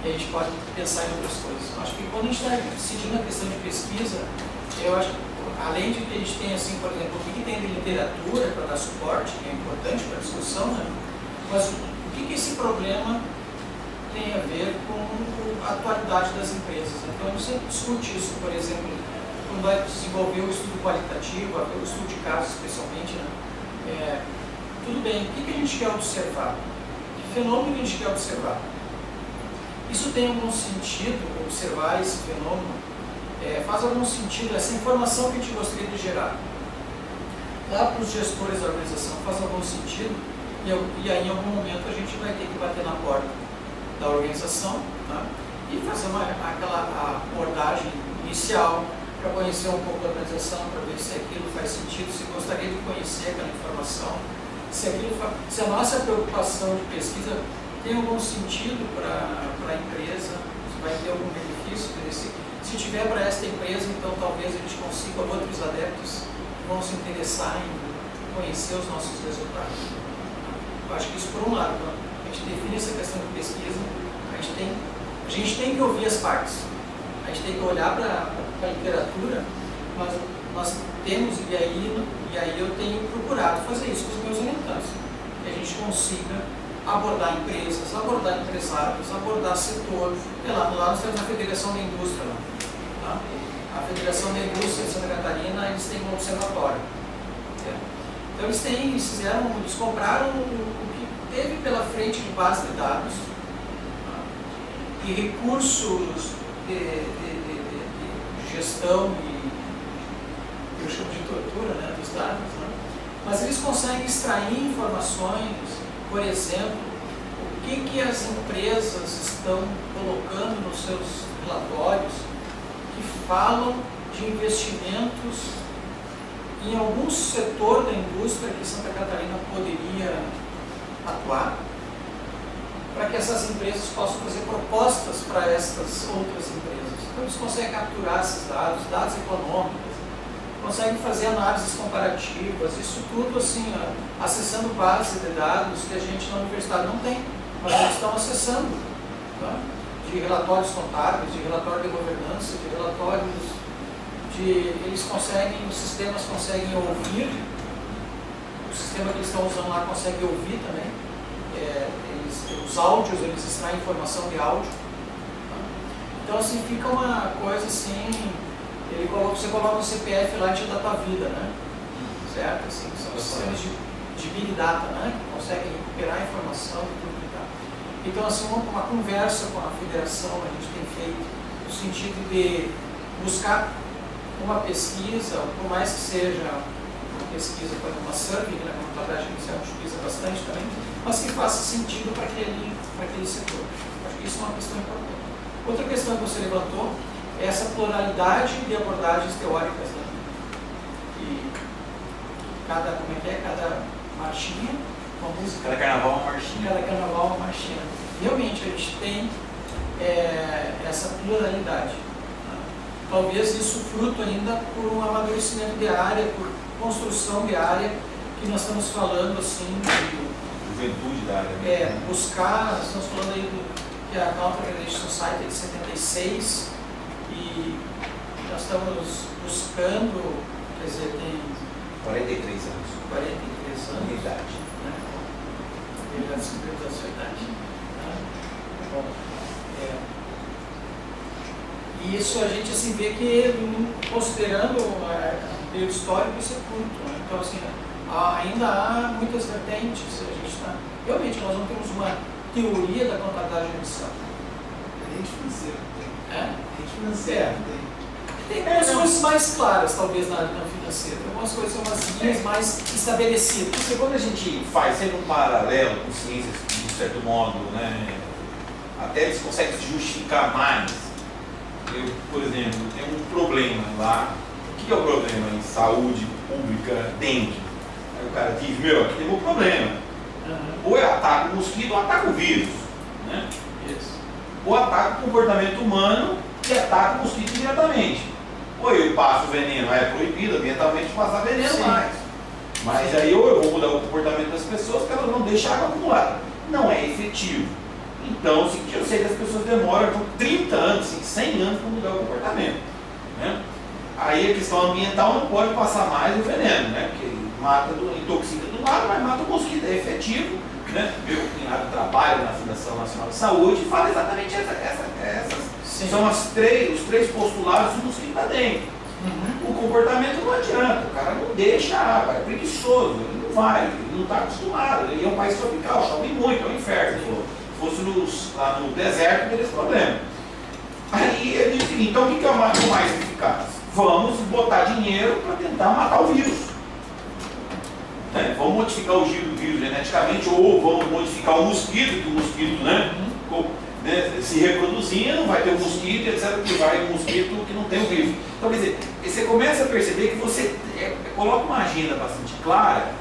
E a gente pode pensar em outras coisas. Acho que quando a gente está decidindo a questão de pesquisa, eu acho que, além de que a gente tem, assim, por exemplo, o que tem de literatura para dar suporte, que é importante para a discussão, né? Mas o que esse problema tem a ver com a atualidade das empresas? Então, a gente sempre discute isso, por exemplo, quando vai desenvolver o estudo qualitativo, o estudo de casos especialmente, né? Tudo bem, o que a gente quer observar? Que fenômeno a gente quer observar? Isso tem algum sentido, observar esse fenômeno? Faz algum sentido, essa informação que a gente gostaria de gerar? Lá para os gestores da organização faz algum sentido? E aí, em algum momento, a gente vai ter que bater na porta da organização, tá? e fazer aquela abordagem inicial para conhecer um pouco da organização, para ver se aquilo faz sentido, se gostaria de conhecer aquela informação, se a nossa preocupação de pesquisa tem algum sentido para a empresa, se vai ter algum benefício. Se tiver para esta empresa, então talvez a gente consiga outros adeptos que vão se interessar em conhecer os nossos resultados. Eu acho que isso, por um lado, quando a gente define essa questão de pesquisa, a gente tem que ouvir as partes, a gente tem que olhar para a literatura, mas nós temos, e aí eu tenho procurado fazer isso com os meus orientantes, que a gente consiga abordar empresas, abordar empresários, abordar setor. Lá nós temos a Federação da Indústria. Lá, tá? A Federação da Indústria de Santa Catarina, eles têm um observatório. Então eles compraram o que teve pela frente de base de dados, tá? E recursos de gestão eu chamo de tortura, né, dos dados, né? Mas eles conseguem extrair informações, por exemplo, o que as empresas estão colocando nos seus relatórios que falam de investimentos em algum setor da indústria que Santa Catarina poderia atuar, para que essas empresas possam fazer propostas para estas outras empresas. Então eles conseguem capturar esses dados econômicos, conseguem fazer análises comparativas, isso tudo assim, acessando bases de dados que a gente na universidade não tem, mas eles estão acessando, tá? De relatórios contábeis, de relatório de governança, de relatórios os sistemas conseguem ouvir, o sistema que eles estão usando lá consegue ouvir também, os áudios, eles extraem informação de áudio, tá? Então assim, fica uma coisa assim, você coloca o CPF lá e te dá a tua vida, né? Certo? Assim, são sistemas de Big Data, né? Que conseguem recuperar a informação e tudo e tal. Então assim, uma conversa com a federação a gente tem feito no sentido de buscar uma pesquisa, por mais que seja uma pesquisa para uma survey, né, como a gente utiliza bastante também, mas que faça sentido para aquele setor. Acho que isso é uma questão importante. Outra questão que você levantou é essa pluralidade de abordagens teóricas, né? E cada marchinha, uma música. Cada carnaval uma marchinha. Cada carnaval uma marchinha. Realmente a gente tem essa pluralidade. Talvez isso fruto ainda por um amadurecimento de área, por construção de área, que nós estamos falando assim de juventude da área. Né? Buscar, nós estamos falando aí que a Counter Organization Society é de 76 e nós estamos buscando, quer dizer, tem 43 anos. 43 anos. De idade. Né? Ele já descobriu da sua idade. Né? Bom, e isso a gente assim vê que, considerando o período histórico, isso é curto. Né? Então, assim, ainda há muitas vertentes. A gente realmente, nós não temos uma teoria da contabilidade judicial. Rede financeira tem. Rede financeira tem. Tem algumas coisas mais claras, talvez, na financeira. Algumas coisas são umas linhas mais estabelecidas. Porque quando a gente faz sempre um paralelo com ciências, de certo modo, né, até eles conseguem se justificar mais. Eu, por exemplo, tenho um problema lá. O que é o problema em saúde pública? Dengue. Aí o cara diz, aqui tem um problema. Ou é ataca o mosquito ou ataca o vírus. Né? Isso. Ou ataca o comportamento humano e ataca o mosquito diretamente. Ou eu passo veneno, é proibido ambientalmente passar veneno mais. Mas aí ou eu vou mudar o comportamento das pessoas que elas não deixam água acumular. Não é efetivo. Então, eu sei que as pessoas demoram 30 anos, 100 anos para mudar o comportamento. Né? Aí a questão ambiental não pode passar mais o veneno, né? Porque intoxica do lado, mas mata o mosquito, é efetivo. Né? Meu cunhado trabalha na Fundação Nacional de Saúde e fala exatamente essas. São os três postulados do mosquito da dengue. O comportamento não adianta, o cara não deixa a água, é preguiçoso, ele não vai, ele não está acostumado. Ele é um país tropical, chove muito, é um inferno. Se fosse lá no deserto, não teria esse problema. Aí ele diz o seguinte, então o que é o mais eficaz? Vamos botar dinheiro para tentar matar o vírus. Né? Vamos modificar o vírus geneticamente ou vamos modificar o mosquito, que o mosquito, né? né, se reproduzindo, vai ter um mosquito, etc. Que vai um mosquito que não tem o vírus. Então, quer dizer, você começa a perceber que você coloca uma agenda bastante clara,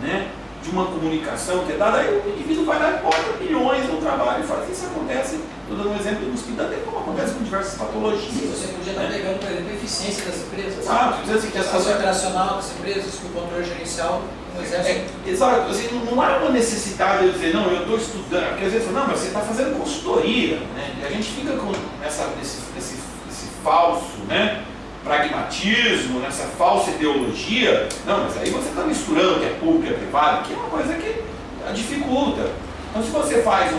né, de uma comunicação que é dada, aí o indivíduo vai lá e bota milhões no trabalho e faz isso. Acontece, estou dando um exemplo do mosquito, até como acontece com diversas patologias. Você podia estar pegando, por exemplo, a eficiência das empresas, Exato, assim, que a situação operacional das empresas, que o controle gerencial não exerce. Exato, assim, não há uma necessidade de dizer, não, eu estou estudando, porque às vezes, não, mas você está fazendo consultoria, né? E a gente fica com esse falso, né, pragmatismo, nessa falsa ideologia. Não, mas aí você está misturando o que é público e é privado, que é uma coisa que dificulta. Então, se você faz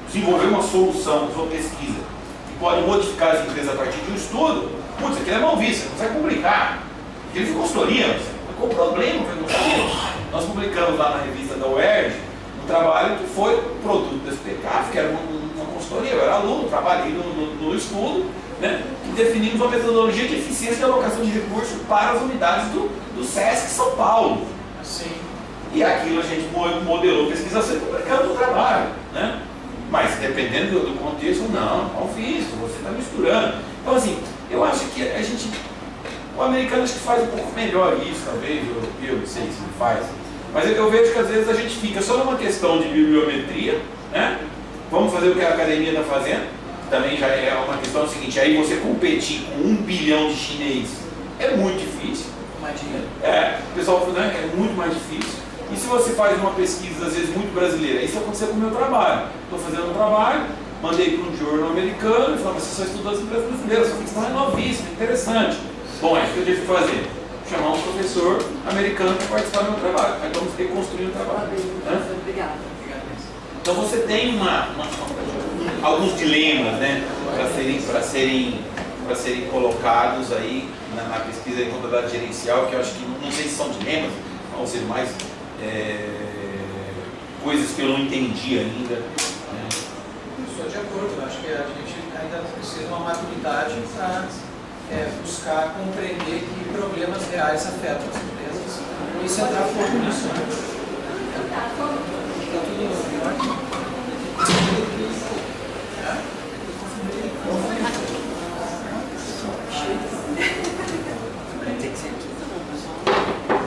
desenvolver uma solução, uma pesquisa, que pode modificar as empresas a partir de um estudo, putz, aquilo é mal visto, você não vai publicar. Porque ele foi consultoria, qual o problema foi consultoria? Nós publicamos lá na revista da UERJ um trabalho que foi produto da SPCAF, que era uma consultoria, eu era aluno, trabalhei no estudo, né, que definimos uma metodologia de eficiência de alocação de recursos para as unidades do SESC São Paulo. Sim. E aquilo a gente modelou pesquisação e publicamos o trabalho, né? Mas dependendo do contexto, não, mal visto, você está misturando. Então, assim, eu acho que o americano acho que faz um pouco melhor isso, talvez, o europeu, não sei se não faz. Mas eu vejo que às vezes a gente fica só numa questão de bibliometria, né? Vamos fazer o que a academia está fazendo, que também já é uma questão seguinte, aí você competir com 1 bilhão de chinês é muito difícil. Mais dinheiro. O pessoal falou, né, é muito mais difícil. E se você faz uma pesquisa, às vezes, muito brasileira, isso aconteceu com o meu trabalho. Estou fazendo um trabalho, mandei para um jornal americano e falei, você só estudou as empresas brasileiras, sua questão é novíssima, interessante. Bom, é isso que eu tive que fazer. Chamar um professor americano para participar do meu trabalho. Aí vamos reconstruir o trabalho. Né? Obrigada. Então você tem alguns dilemas, né, para serem colocados aí na pesquisa de contabilidade gerencial, que eu acho que não sei se são dilemas, ou seja, mais coisas que eu não entendi ainda. Né? Estou de acordo, eu acho que a gente ainda precisa de uma maturidade para buscar compreender que problemas reais afetam as empresas e centrar foco nisso. Né? Está tudo em ordem?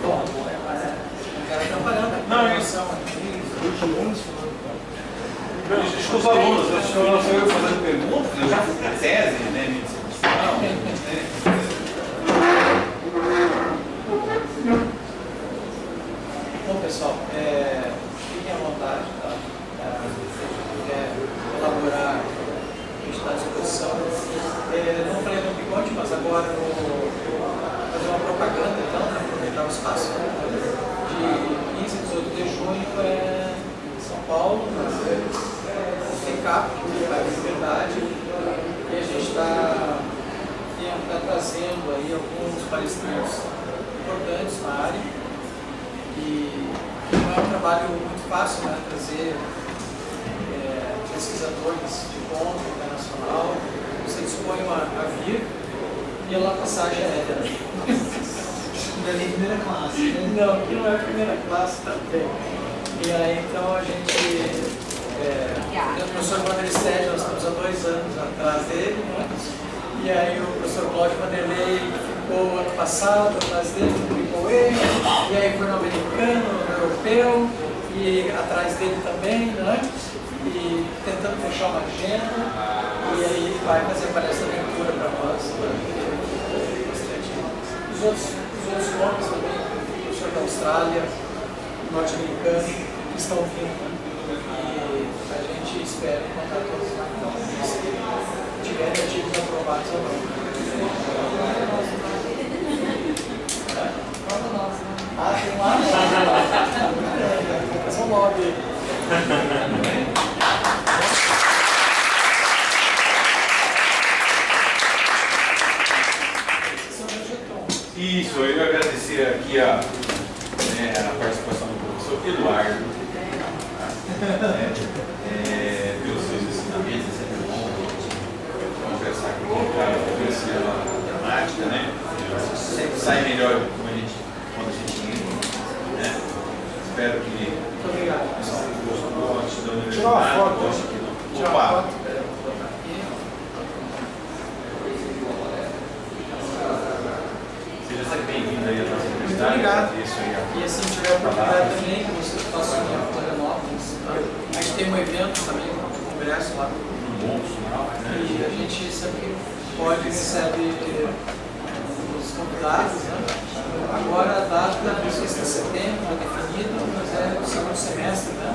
Bom, eu quero atrapalhar. Não, é isso. Acho que os alunos, acho que eu não sei eu fazendo perguntas, eu já fiz a tese, né, minha dissertação, Bom, pessoal, fiquem à vontade, tá? Se quiser elaborar, a gente está à disposição. Não falei no Bigode, mas agora eu vou fazer uma propaganda, então, para aproveitar o espaço. De 15 a 18 de junho em São Paulo, o FECAP, a Liberdade, e a gente está trazendo aí alguns palestrantes importantes na área. E não é um trabalho muito fácil, né, trazer pesquisadores de ponto internacional. Você dispõe a vir e a passagem aérea. Não é nem primeira classe, né? Não, aqui não é primeira classe também. E aí então a gente tem o professor Vanderlei, nós estamos há 2 anos atrás dele, né? E aí o professor Cláudio Vanderlei ficou ano passado atrás dele, publicou ele, e aí foi no americano, no europeu, e atrás dele também, né? E tentando fechar uma agenda, e aí ele vai fazer palestra de aventura para nós. Bastante. Os outros nomes também, o professor da Austrália, norte-americano, que estão vindo. E a gente espera encontrar todos lá. Então, se tiverem artigos aprovados ou não. Ah, tem lá? Faz um lobby. Isso, eu ia agradecer aqui a participação do professor Eduardo, pelos seus ensinamentos, é sempre bom conversar com o cara, conhecer a temática, né? Sempre sai melhor quando a gente entra, né? Espero que Muito obrigado, pessoal. gostou da Tirar uma foto. universidade. Opa! sempre bem-vindo aí à nossa Muito universidade. obrigado. Isso aí, ó. E assim, tiver a oportunidade também, que vocês possam ir a Florianópolis. A gente tem um evento também, um congresso lá. Um bom sinal, né? E a gente sempre pode recebe os convidados, né? Agora a data, não sei se é setembro, não é definida, mas é no segundo semestre, né?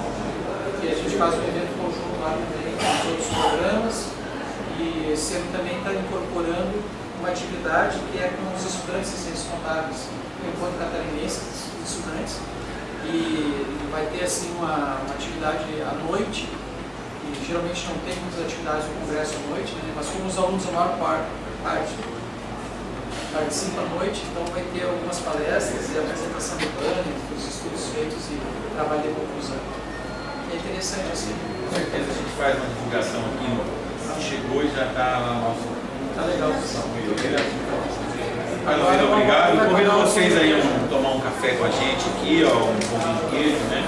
E a gente faz um evento conjunto lá também com os outros programas. E esse ano também está incorporando uma atividade que é com os estudantes de ciências contábeis, o encontro catarinense dos estudantes. E vai ter assim uma atividade à noite. E geralmente não tem muitas atividades no congresso à noite, né? Mas como os alunos, a maior parte participam à noite, então vai ter algumas palestras e apresentação de banner, dos estudos feitos e trabalho de conclusão. É interessante assim. Com certeza a gente faz uma divulgação aqui no chegou e já está lá no nosso. Tá legal. Mais uma vez, obrigado. Convido vocês aí a tomar um café com a gente aqui, ó, um pãozinho de queijo, né?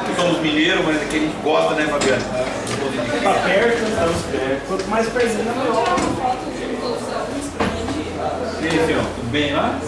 Nós somos mineiros, mas aqui a gente gosta, né, Fabiano? Um pãozinho de Tá queijo. perto, estamos perto. Quanto mais pertinho, Vamos melhor. tirar uma foto de todos os alunos pra gente. E aí, filhão, tudo bem lá?